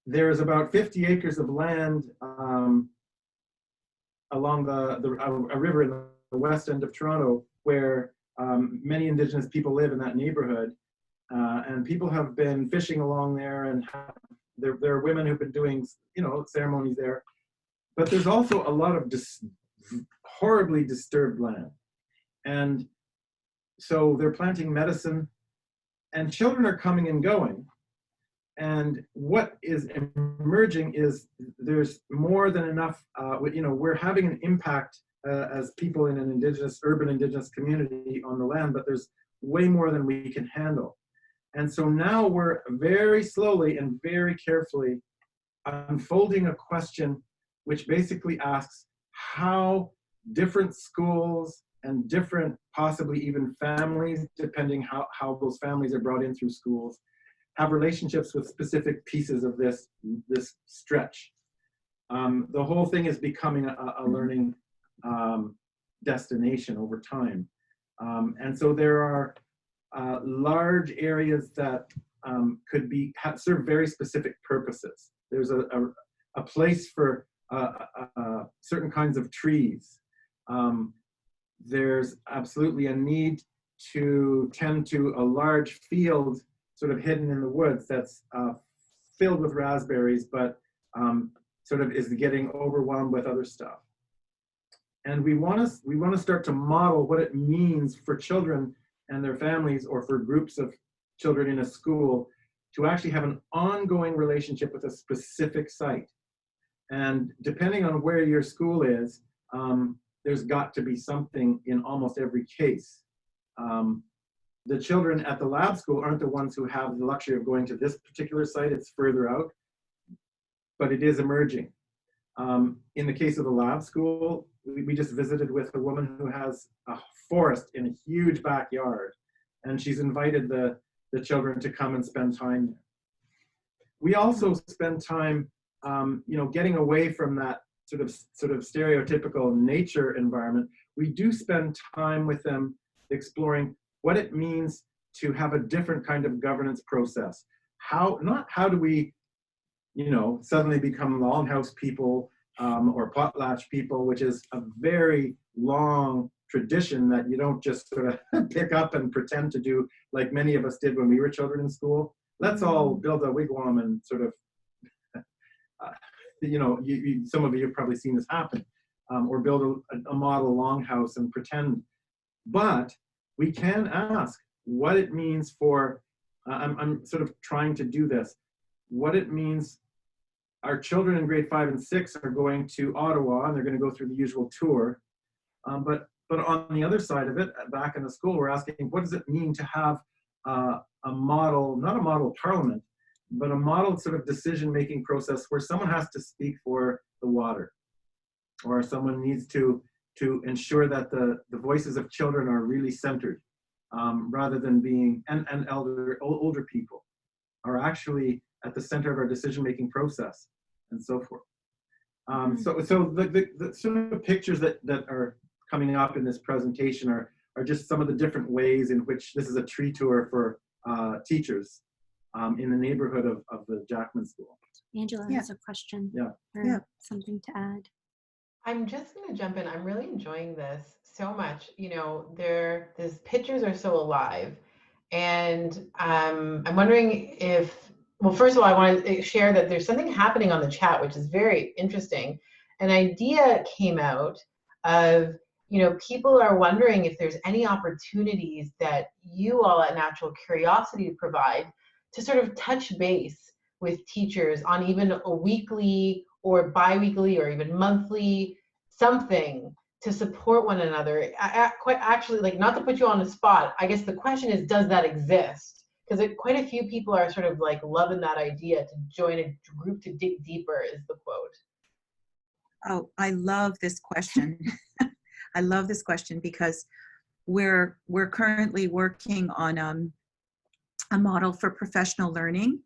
there's about 50 acres of land along a river in the west end of Toronto where many Indigenous people live in that neighborhood. And people have been fishing along there, and there are women who've been doing, ceremonies there. But there's also a lot of horribly disturbed land. And so they're planting medicine, and children are coming and going. And what is emerging is there's more than enough, we're having an impact as people in an urban Indigenous community on the land, but there's way more than we can handle. And so now we're very slowly and very carefully unfolding a question which basically asks how different schools and different, possibly even families, depending how those families are brought in through schools, have relationships with specific pieces of this stretch. The whole thing is becoming a learning destination over time. And so there are large areas that could serve very specific purposes. There's a place for certain kinds of trees. There's absolutely a need to tend to a large field sort of hidden in the woods that's filled with raspberries, but sort of is getting overwhelmed with other stuff. And we want to start to model what it means for children and their families, or for groups of children in a school, to actually have an ongoing relationship with a specific site. And depending on where your school is, there's got to be something in almost every case. The children at the lab school aren't the ones who have the luxury of going to this particular site, it's further out, but it is emerging. In the case of the lab school, we just visited with a woman who has a forest in a huge backyard, and she's invited the children to come and spend time there. We also spend time, getting away from that sort of stereotypical nature environment. We do spend time with them exploring what it means to have a different kind of governance process. Not how do we, suddenly become longhouse people or potlatch people, which is a very long tradition that you don't just sort of pick up and pretend to do like many of us did when we were children in school. Let's all build a wigwam and sort of, some of you have probably seen this happen, or build a model longhouse and pretend. But we can ask what it means for, I'm sort of trying to do this, what it means. Our children in grade 5 and 6 are going to Ottawa, and they're going to go through the usual tour. But on the other side of it, back in the school, we're asking, what does it mean to have a model, not a model parliament, but a model sort of decision-making process where someone has to speak for the water, or someone needs to ensure that the voices of children are really centered, rather than being, and older people are actually at the center of our decision-making process, and so forth. So the sort of pictures that are coming up in this presentation are just some of the different ways in which this is a tree tour for teachers in the neighborhood of the Jackman School. Angela has a question. Yeah. Something to add. I'm just going to jump in. I'm really enjoying this so much. These pictures are so alive. And I'm wondering if, well, first of all, I want to share that there's something happening on the chat, which is very interesting. An idea came out of, people are wondering if there's any opportunities that you all at Natural Curiosity provide to sort of touch base with teachers on even a weekly or bi-weekly or even monthly something to support one another. Quite actually, like, not to put you on the spot, I guess the question is, does that exist? Because quite a few people are sort of like loving that idea to join a group to dig deeper, is the quote. Oh, I love this question. I love this question because we're currently working on a model for professional learning.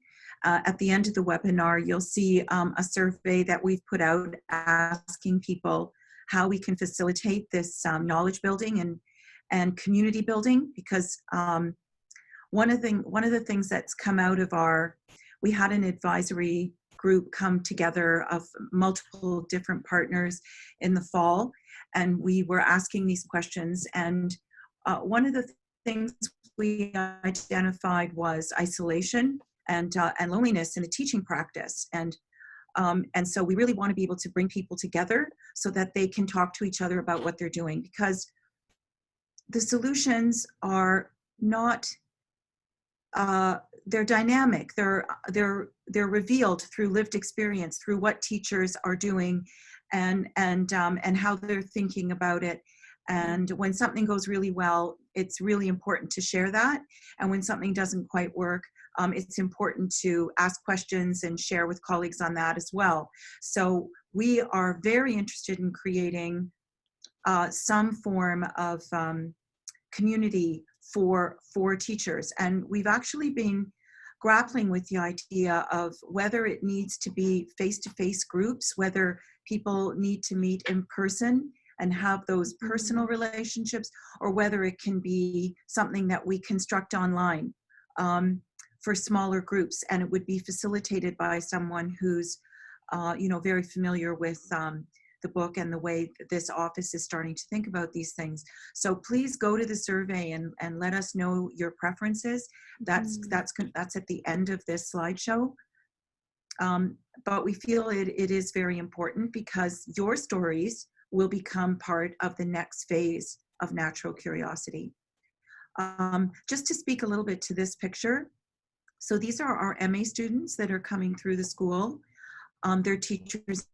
At the end of the webinar, you'll see a survey that we've put out asking people how we can facilitate this knowledge building and community building, because one of the things that's come out of we had an advisory group come together of multiple different partners in the fall, and we were asking these questions. And one of the things we identified was isolation and loneliness in the teaching practice. And so we really want to be able to bring people together so that they can talk to each other about what they're doing, because the solutions are not, they're dynamic. They're revealed through lived experience, through what teachers are doing and how they're thinking about it. And when something goes really well, it's really important to share that. And when something doesn't quite work, it's important to ask questions and share with colleagues on that as well. So we are very interested in creating some form of community for teachers. And we've actually been grappling with the idea of whether it needs to be face-to-face groups, whether people need to meet in person and have those personal relationships, or whether it can be something that we construct online for smaller groups, and it would be facilitated by someone who's very familiar with the book and the way that this office is starting to think about these things. So please go to the survey and let us know your preferences. That's at the end of this slideshow. But we feel it is very important because your stories will become part of the next phase of Natural Curiosity. Just to speak a little bit to this picture. So these are our MA students that are coming through the school. They're teachers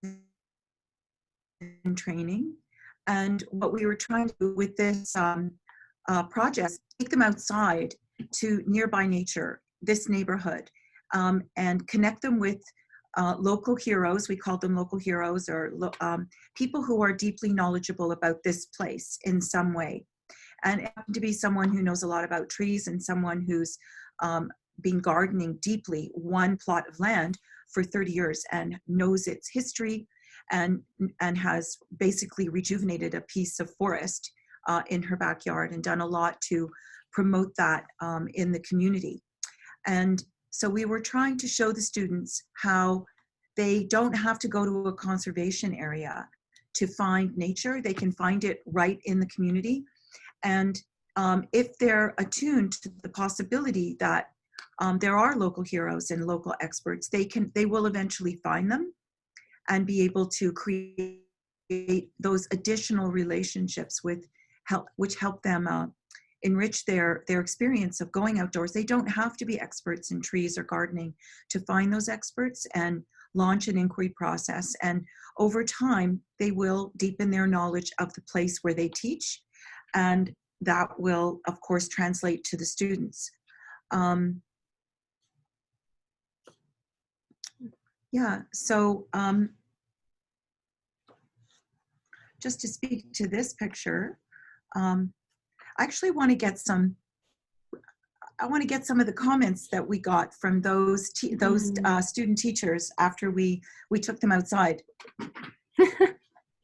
in training. And what we were trying to do with this project, take them outside to nearby nature, this neighborhood, and connect them with local heroes. We call them local heroes, or people who are deeply knowledgeable about this place in some way. And it happened to be someone who knows a lot about trees and someone who's been gardening deeply one plot of land for 30 years and knows its history and has basically rejuvenated a piece of forest in her backyard and done a lot to promote that in the community. And so we were trying to show the students how they don't have to go to a conservation area to find nature. They can find it right in the community. And if they're attuned to the possibility that there are local heroes and local experts, they will eventually find them and be able to create those additional relationships which help them enrich their experience of going outdoors. They don't have to be experts in trees or gardening to find those experts and launch an inquiry process. And over time, they will deepen their knowledge of the place where they teach. And that will, of course, translate to the students. So just to speak to this picture, I actually want to get some of the comments that we got from those student teachers after we took them outside.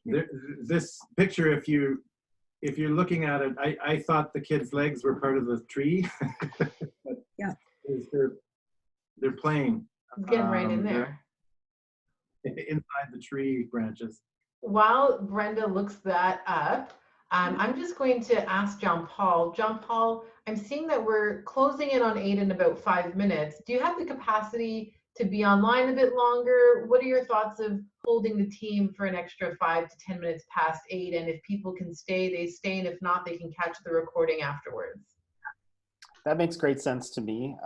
This picture, if you're looking at it, I thought the kids' legs were part of the tree. But yeah, they're playing. Getting right in there. Inside the tree branches. While Brenda looks that up, I'm just going to ask John Paul. John Paul, I'm seeing that we're closing in on 8 in about 5 minutes. Do you have the capacity to be online a bit longer? What are your thoughts of holding the team for an extra 5 to 10 minutes past 8? And if people can stay, they stay, and if not, they can catch the recording afterwards. That makes great sense to me.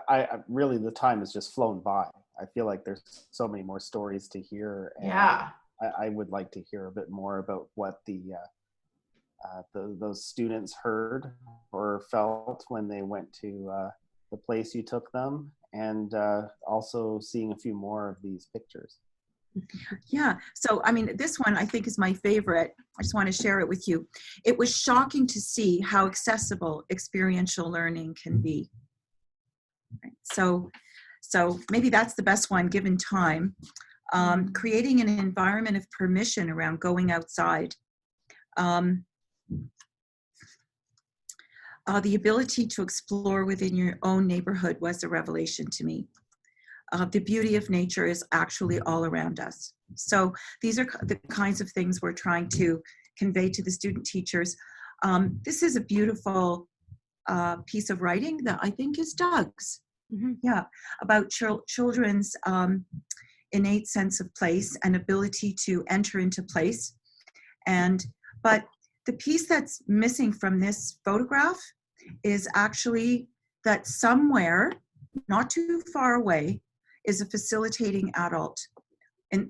I really, the time has just flown by. I feel like there's so many more stories to hear. And yeah. I would like to hear a bit more about what those students heard or felt when they went to the place you took them, and also seeing a few more of these pictures. Yeah. So, I mean, this one I think is my favorite. I just want to share it with you. It was shocking to see how accessible experiential learning can be. Right? So maybe that's the best one given time. Creating an environment of permission around going outside. The ability to explore within your own neighborhood was a revelation to me. The beauty of nature is actually all around us. So these are the kinds of things we're trying to convey to the student teachers. This is a beautiful piece of writing that I think is Doug's. Mm-hmm. Yeah, about children's innate sense of place and ability to enter into place. But the piece that's missing from this photograph is actually that somewhere, not too far away, is a facilitating adult. And,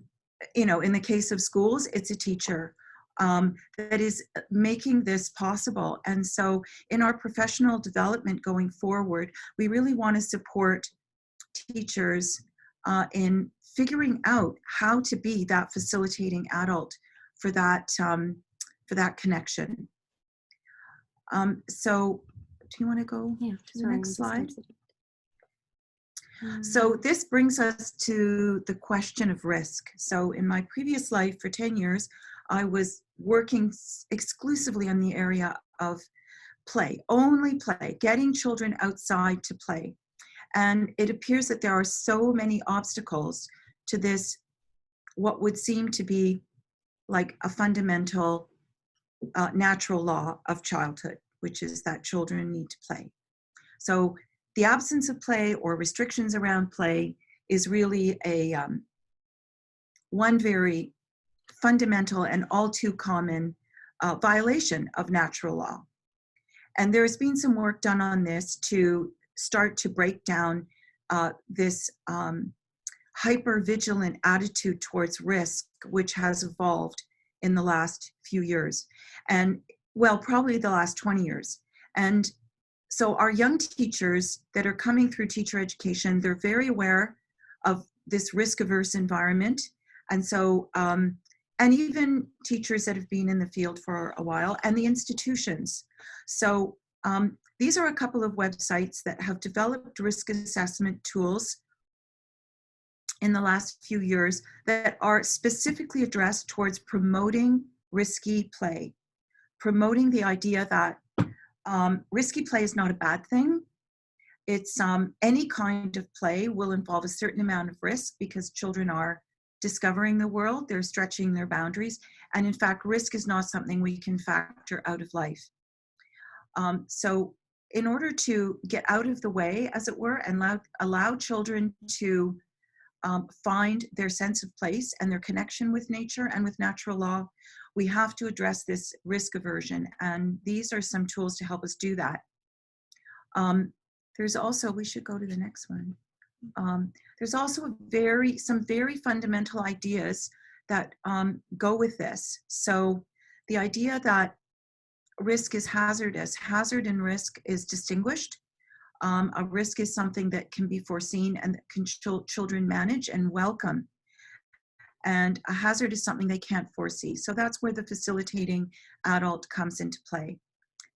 you know, in the case of schools, it's a teacher that is making this possible. And so in our professional development going forward, we really want to support teachers in figuring out how to be that facilitating adult for that connection. So do you want to go to the next slide? So this brings us to the question of risk. So in my previous life for 10 years, I was working exclusively on the area of play, only play, getting children outside to play. And it appears that there are so many obstacles to this, what would seem to be like a fundamental natural law of childhood, which is that children need to play. So the absence of play or restrictions around play is really a one very fundamental and all too common violation of natural law. And there's been some work done on this to start to break down this hyper-vigilant attitude towards risk, which has evolved in the last few years. And, well, probably the last 20 years. And so our young teachers that are coming through teacher education, they're very aware of this risk-averse environment. And so, and even teachers that have been in the field for a while, and the institutions. So these are a couple of websites that have developed risk assessment tools in the last few years that are specifically addressed towards promoting risky play, promoting the idea that risky play is not a bad thing. It's any kind of play will involve a certain amount of risk because children are discovering the world, they're stretching their boundaries, and in fact, risk is not something we can factor out of life. So in order to get out of the way, as it were, and allow children to find their sense of place and their connection with nature and with natural law, we have to address this risk aversion. And these are some tools to help us do that. There's also, we should go to the next one. There's also some very fundamental ideas that go with this. So the idea that risk is hazardous. Hazard and risk is distinguished. A risk is something that can be foreseen and that can children manage and welcome. And a hazard is something they can't foresee. So that's where the facilitating adult comes into play.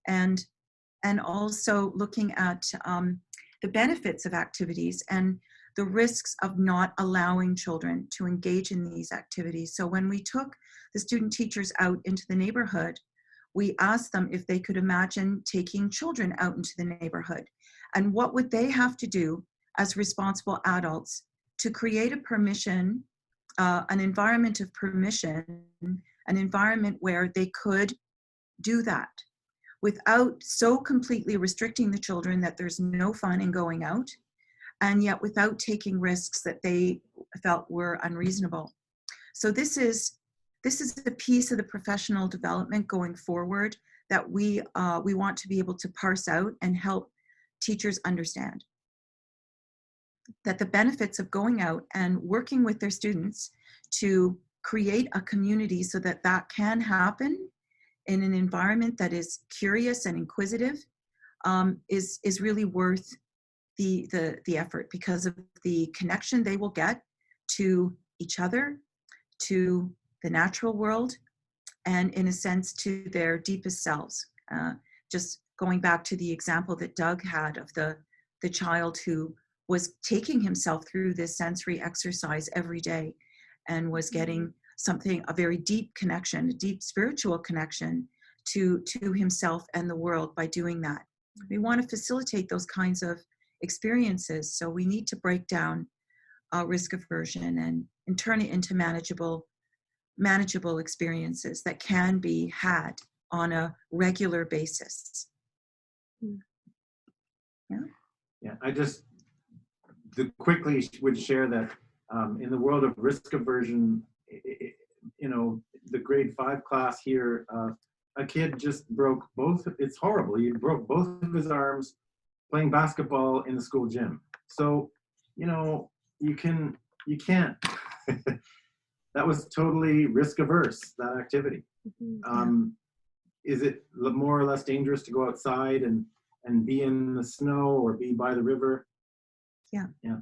And also looking at the benefits of activities and the risks of not allowing children to engage in these activities. So when we took the student teachers out into the neighborhood, we asked them if they could imagine taking children out into the neighborhood. And what would they have to do as responsible adults to create a permission, an environment of permission, an environment where they could do that without so completely restricting the children that there's no fun in going out, and yet without taking risks that they felt were unreasonable. So this is a piece of the professional development going forward that we want to be able to parse out and help teachers understand that the benefits of going out and working with their students to create a community so that that can happen in an environment that is curious and inquisitive is really worth the effort because of the connection they will get to each other, to the natural world and, in a sense, to their deepest selves. Just going back to the example that Doug had of the child who was taking himself through this sensory exercise every day and was getting something, a very deep connection, a deep spiritual connection to himself and the world by doing that. We want to facilitate those kinds of experiences, so we need to break down risk aversion and turn it into manageable experiences that can be had on a regular basis. Yeah, I just quickly would share that in the world of risk aversion, the grade 5 class here, a kid just broke both, it's horrible, he broke both of his arms playing basketball in the school gym. So, you can't, that was totally risk averse, that activity. Is it more or less dangerous to go outside and be in the snow or be by the river? Yeah. Yeah.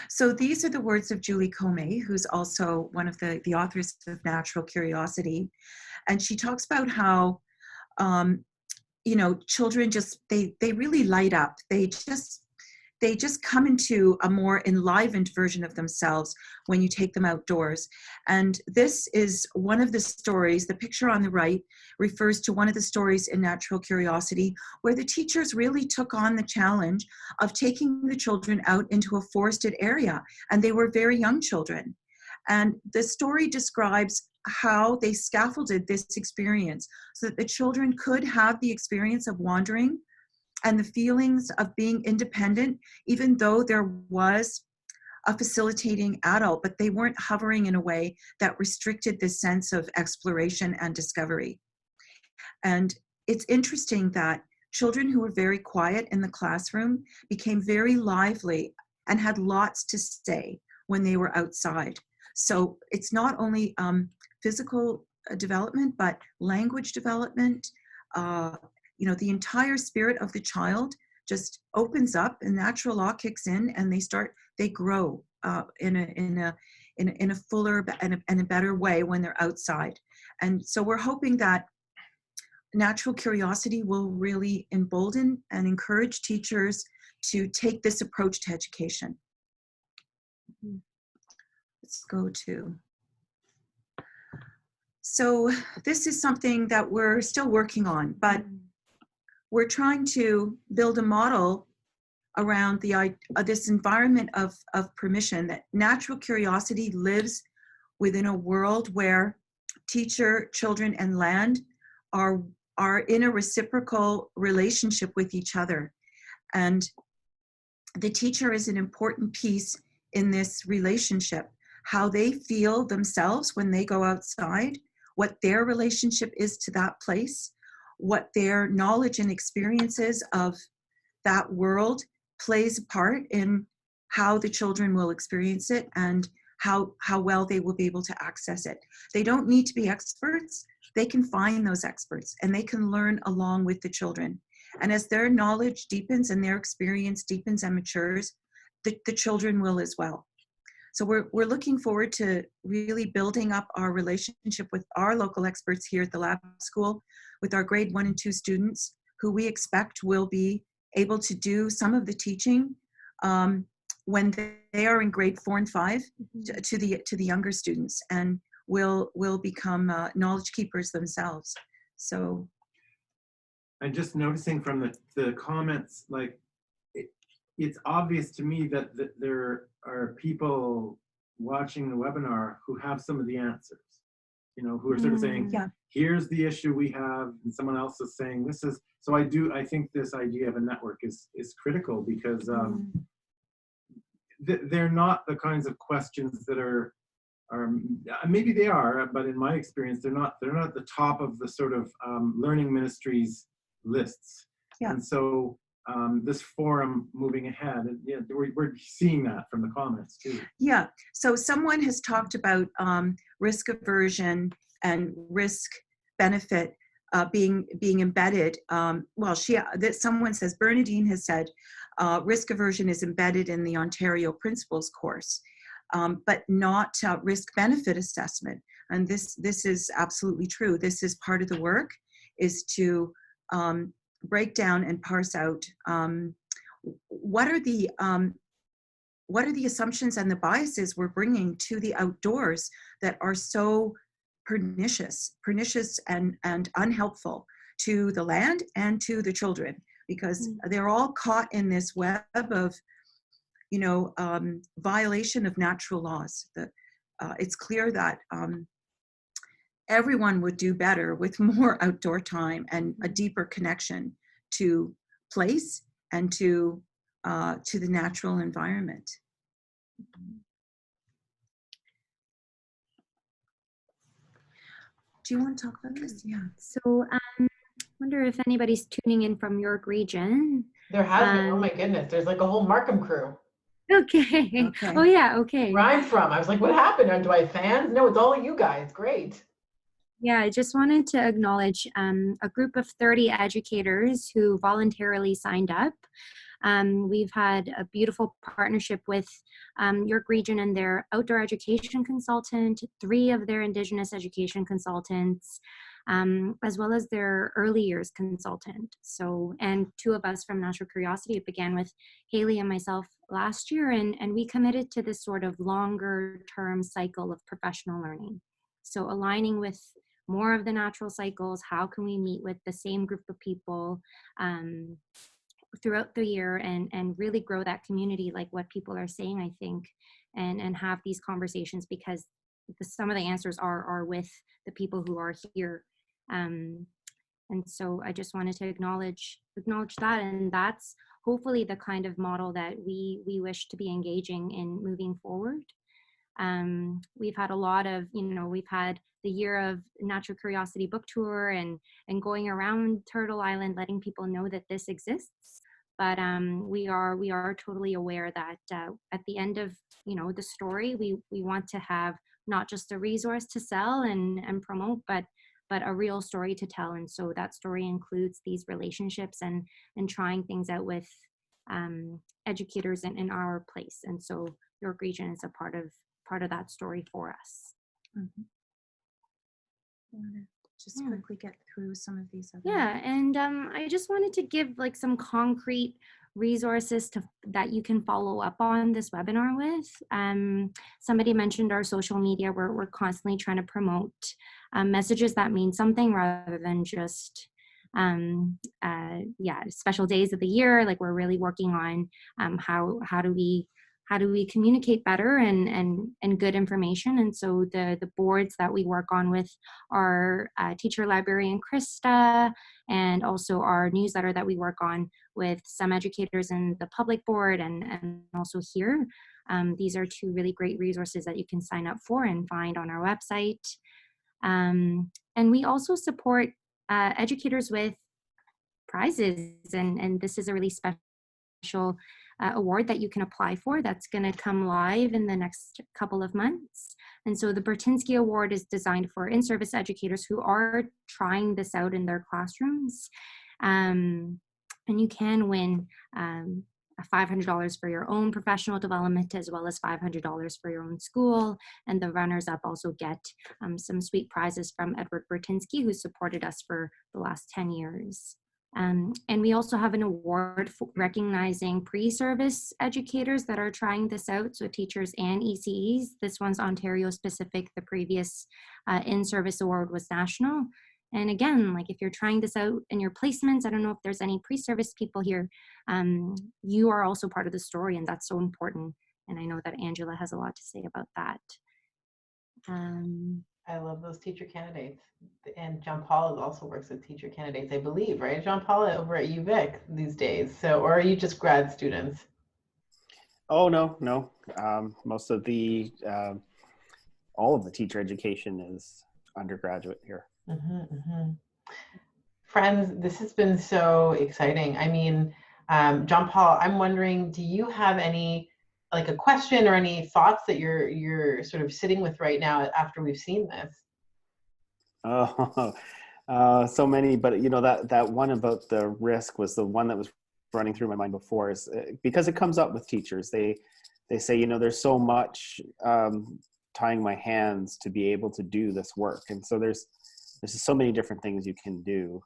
So these are the words of Julie Comey, who's also one of the authors of Natural Curiosity. And she talks about how, children they really light up. They just come into a more enlivened version of themselves when you take them outdoors. And this is one of the stories. The picture on the right refers to one of the stories in Natural Curiosity where the teachers really took on the challenge of taking the children out into a forested area. And they were very young children. And the story describes how they scaffolded this experience so that the children could have the experience of wandering and the feelings of being independent, even though there was a facilitating adult, but they weren't hovering in a way that restricted this sense of exploration and discovery. And it's interesting that children who were very quiet in the classroom became very lively and had lots to say when they were outside. So it's not only physical development, but language development. The entire spirit of the child just opens up and natural law kicks in, and they grow in a fuller and a better way when they're outside. And so we're hoping that Natural Curiosity will really embolden and encourage teachers to take this approach to education. Let's go to. So this is something that we're still working on, but we're trying to build a model around this environment of permission, that natural curiosity lives within a world where teacher, children, and land are in a reciprocal relationship with each other. And the teacher is an important piece in this relationship, how they feel themselves when they go outside, what their relationship is to that place, what their knowledge and experiences of that world plays a part in how the children will experience it and how well they will be able to access it. They don't need to be experts. They can find those experts and they can learn along with the children. And as their knowledge deepens and their experience deepens and matures, the children will as well. So we're looking forward to really building up our relationship with our local experts here at the Lab School, with our grade 1 and 2 students, who we expect will be able to do some of the teaching when they are in grade 4 and 5 to the younger students, and will become knowledge keepers themselves. So I'm just noticing from the comments, like it's obvious to me that there are people watching the webinar who have some of the answers, who are sort of saying, here's the issue we have, and someone else is saying this is, so I think this idea of a network is critical, because they're not the kinds of questions that are maybe they are, but in my experience, they're not at the top of the sort of learning ministries lists. Yeah. And so this forum moving ahead, and we're seeing that from the comments too. Yeah. So someone has talked about risk aversion and risk benefit being embedded. Someone says, Bernadine has said, risk aversion is embedded in the Ontario Principles course. but not risk-benefit assessment. And this is absolutely true. This is part of the work, is to break down and parse out what are the assumptions and the biases we're bringing to the outdoors that are so pernicious and unhelpful to the land and to the children, because they're all caught in this web of, violation of natural laws. It's clear that everyone would do better with more outdoor time and a deeper connection to place and to the natural environment. Do you want to talk about this? Yeah. So I wonder if anybody's tuning in from York Region. There has been, oh my goodness, there's like a whole Markham crew. Okay. Oh yeah, okay. Where I'm from, I was like, what happened? Do I have fans? No, it's all of you guys. Great. Yeah, I just wanted to acknowledge a group of 30 educators who voluntarily signed up. We've had a beautiful partnership with York Region and their outdoor education consultant, 3 of their Indigenous education consultants, as well as their early years consultant. So, and 2 of us from Natural Curiosity. It began with Haley and myself last year, and we committed to this sort of longer term cycle of professional learning. So aligning with more of the natural cycles, how can we meet with the same group of people throughout the year and really grow that community, like what people are saying, I think, and have these conversations, because some of the answers are with the people who are here. And so I just wanted to acknowledge that, and that's hopefully the kind of model that we wish to be engaging in moving forward. We've had a lot of, we've had the year of Natural Curiosity book tour and going around Turtle Island, letting people know that this exists. But we are totally aware that at the end of, the story, we want to have not just a resource to sell and promote, but a real story to tell. And so that story includes these relationships and trying things out with educators in our place. And so York Region is a part of that story for us. Mm-hmm. Just quickly get through some of these other. Yeah, and I just wanted to give like some concrete resources that you can follow up on this webinar with. Somebody mentioned our social media, where we're constantly trying to promote messages that mean something rather than just special days of the year. Like, we're really working on how do we communicate better and good information. And so the boards that we work on with our teacher librarian Krista, and also our newsletter that we work on with some educators in the public board and also here. These are 2 really great resources that you can sign up for and find on our website. And we also support educators with prizes, and this is a really special award that you can apply for that's going to come live in the next couple of months. And so the Bertinsky Award is designed for in-service educators who are trying this out in their classrooms. And you can win $500 for your own professional development, as well as $500 for your own school. And the runners-up also get some sweet prizes from Edward Bertinsky, who supported us for the last 10 years. And we also have an award for recognizing pre-service educators that are trying this out, so teachers and ECEs. This one's Ontario specific. The previous in-service award was national. And again, like, if you're trying this out in your placements, I don't know if there's any pre-service people here, you are also part of the story, and that's so important. And I know that Angela has a lot to say about that. I love those teacher candidates. And John Paul also works with teacher candidates, I believe, right? John Paul over at UVic these days. So, or are you just grad students? Oh, no. Most of all of the teacher education is undergraduate here. Mm-hmm, mm-hmm. Friends, this has been so exciting. I mean, John Paul, I'm wondering, do you have any, like, a question or any thoughts that you're sort of sitting with right now after we've seen this? Oh, so many, but that one about the risk was the one that was running through my mind before, is because it comes up with teachers. They they say, you know, there's so much tying my hands to be able to do this work. And so there's just so many different things you can do.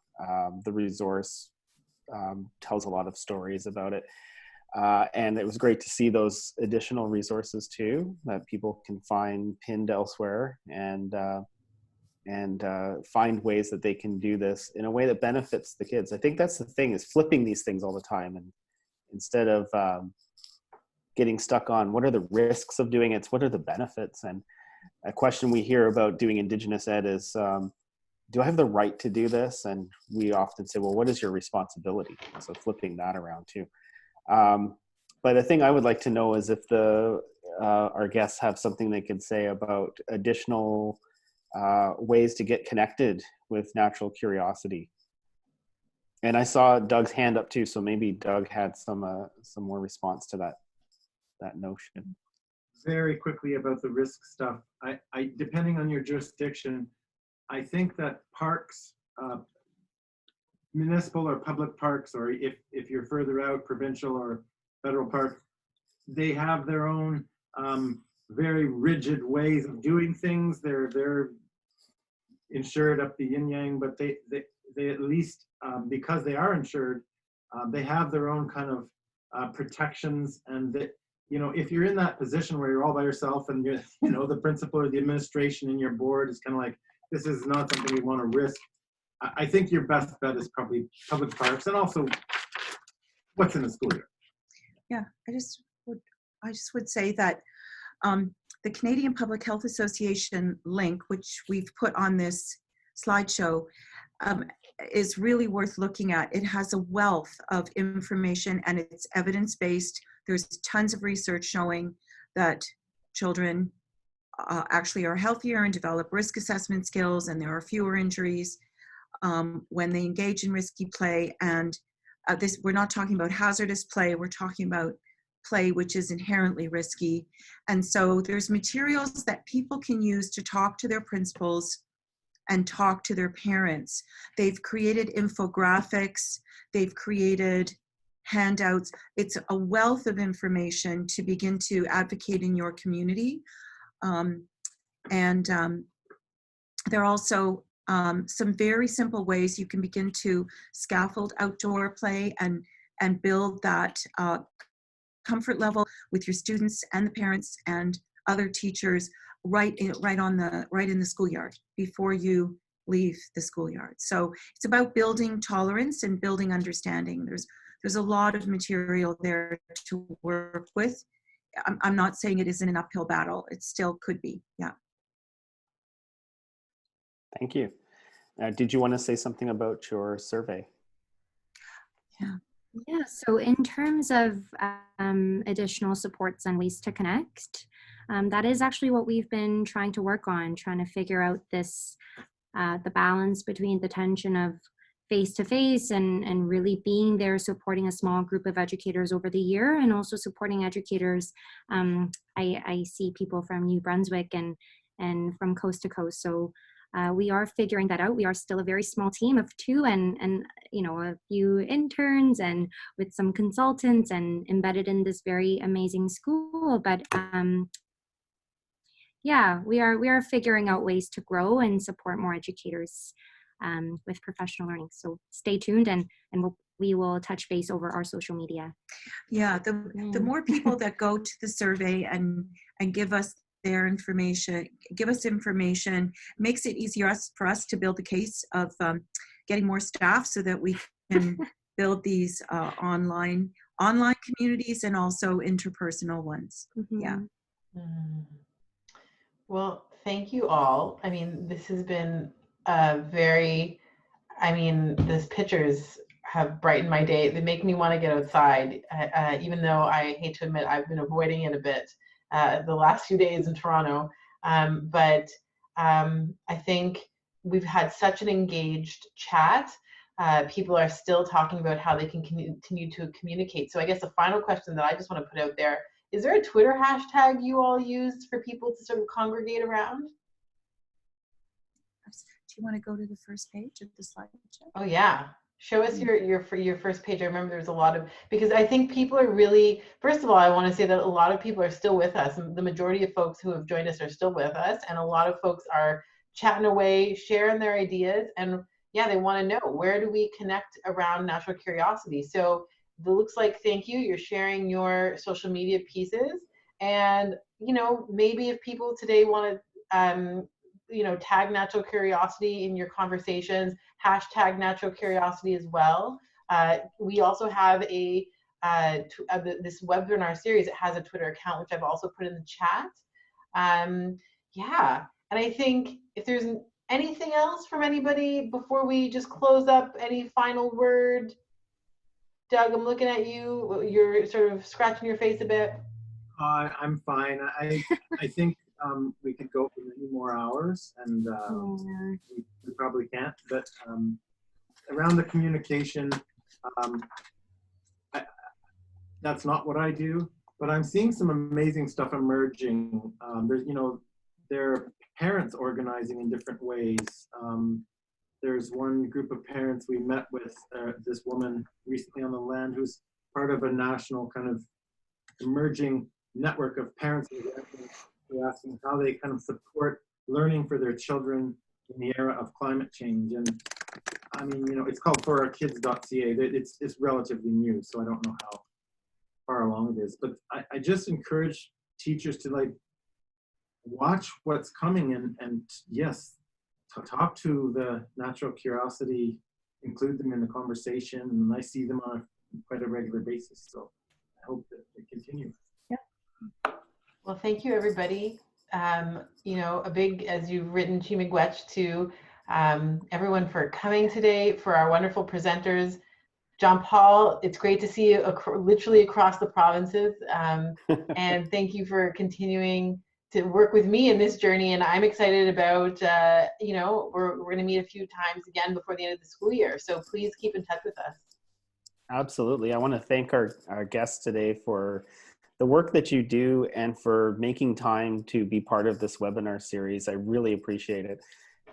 The resource tells a lot of stories about it. And it was great to see those additional resources too, that people can find pinned elsewhere, and find ways that they can do this in a way that benefits the kids. I think that's the thing, is flipping these things all the time. And instead of getting stuck on what are the risks of doing it, what are the benefits? And a question we hear about doing Indigenous ed is, do I have the right to do this? And we often say, well, what is your responsibility? So flipping that around too. But the thing I would like to know is if our guests have something they can say about additional ways to get connected with natural curiosity. And I saw Doug's hand up too, so maybe Doug had some more response to that notion. Very quickly about the risk stuff. I depending on your jurisdiction, I think that parks, municipal or public parks, or if you're further out, provincial or federal park, they have their own very rigid ways of doing things. They're insured up the yin yang, but they at least, because they are insured, they have their own kind of protections. And that, you know, if you're in that position where you're all by yourself and you're, you know, the principal or the administration and your board is kind of like, this is not something we want to risk. I think your best bet is probably public parks, and also what's in the school year. Yeah, I just would say that the Canadian Public Health Association link, which we've put on this slideshow, is really worth looking at. It has a wealth of information and it's evidence-based. There's tons of research showing that children actually are healthier and develop risk assessment skills, and there are fewer injuries when they engage in risky play. And we're not talking about hazardous play, we're talking about play which is inherently risky. And so there's materials that people can use to talk to their principals and talk to their parents. They've created infographics, they've created handouts. It's a wealth of information to begin to advocate in your community. There are also some very simple ways you can begin to scaffold outdoor play and build that comfort level with your students and the parents and other teachers right in the schoolyard before you leave the schoolyard. So it's about building tolerance and building understanding. There's a lot of material there to work with. I'm not saying it isn't an uphill battle. It still could be, yeah. Thank you. Did you want to say something about your survey? Yeah, so in terms of additional supports and ways to connect, that is actually what we've been trying to work on, trying to figure out this, the balance between the tension of face-to-face and really being there supporting a small group of educators over the year, and also supporting educators. I see people from New Brunswick and from coast to coast. So we are figuring that out. We are still a very small team of 2 and you know, a few interns and with some consultants and embedded in this very amazing school. But yeah, we are figuring out ways to grow and support more educators with professional learning. So stay tuned, and we will touch base over our social media. Yeah, the more people that go to the survey and give us their information, makes it easier for us to build the case of getting more staff so that we can build these online communities and also interpersonal ones. Mm-hmm. Yeah. Well, thank you all. I mean, this has been these pictures have brightened my day. They make me want to get outside, even though I hate to admit I've been avoiding it a bit the last few days in Toronto. But I think we've had such an engaged chat. People are still talking about how they can continue to communicate. So I guess the final question that I just want to put out there, is there a Twitter hashtag you all use for people to sort of congregate around? Do you want to go to the first page of the slide? Oh yeah. Show us your first page. I remember there's a lot of, because I think people are really, first of all, I want to say that a lot of people are still with us. The majority of folks who have joined us are still with us, and a lot of folks are chatting away, sharing their ideas, and yeah, they want to know, where do we connect around natural curiosity? So it looks like, thank you, you're sharing your social media pieces, and maybe if people today want to tag natural curiosity in your conversations, hashtag natural curiosity as well. We also have this webinar series. It has a Twitter account, which I've also put in the chat. Yeah, and I think if there's anything else from anybody before we just close up, any final word? Doug, I'm looking at you. You're sort of scratching your face a bit. I'm fine. I think we could go for many more hours, and we probably can't. But around the communication, that's not what I do. But I'm seeing some amazing stuff emerging. There are parents organizing in different ways. There's one group of parents we met with, this woman recently on the land who's part of a national kind of emerging network of parents who are asking how they kind of support learning for their children in the era of climate change. And I mean, it's called forourkids.ca. It's relatively new, so I don't know how far along it is. But I just encourage teachers to watch what's coming and yes, talk to the natural curiosity, include them in the conversation, and I see them on quite a regular basis. So I hope that they continue. Yeah. Well, thank you, everybody. A big, as you've written, Chi-miigwech to everyone for coming today, for our wonderful presenters. John Paul, it's great to see you literally across the provinces. And thank you for continuing to work with me in this journey. And I'm excited about, we're going to meet a few times again before the end of the school year. So please keep in touch with us. Absolutely. I want to thank our guests today for the work that you do and for making time to be part of this webinar series. I really appreciate it.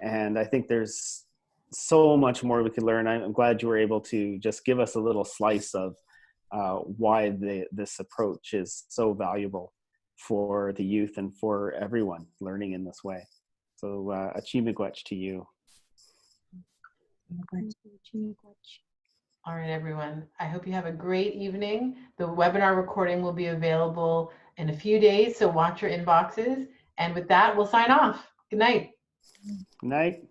And I think there's so much more we could learn. I'm glad you were able to just give us a little slice of why this approach is so valuable for the youth and for everyone learning in this way. So a Chi-miigwech to you. All right, everyone. I hope you have a great evening. The webinar recording will be available in a few days, so watch your inboxes. And with that, we'll sign off. Good night. Good night.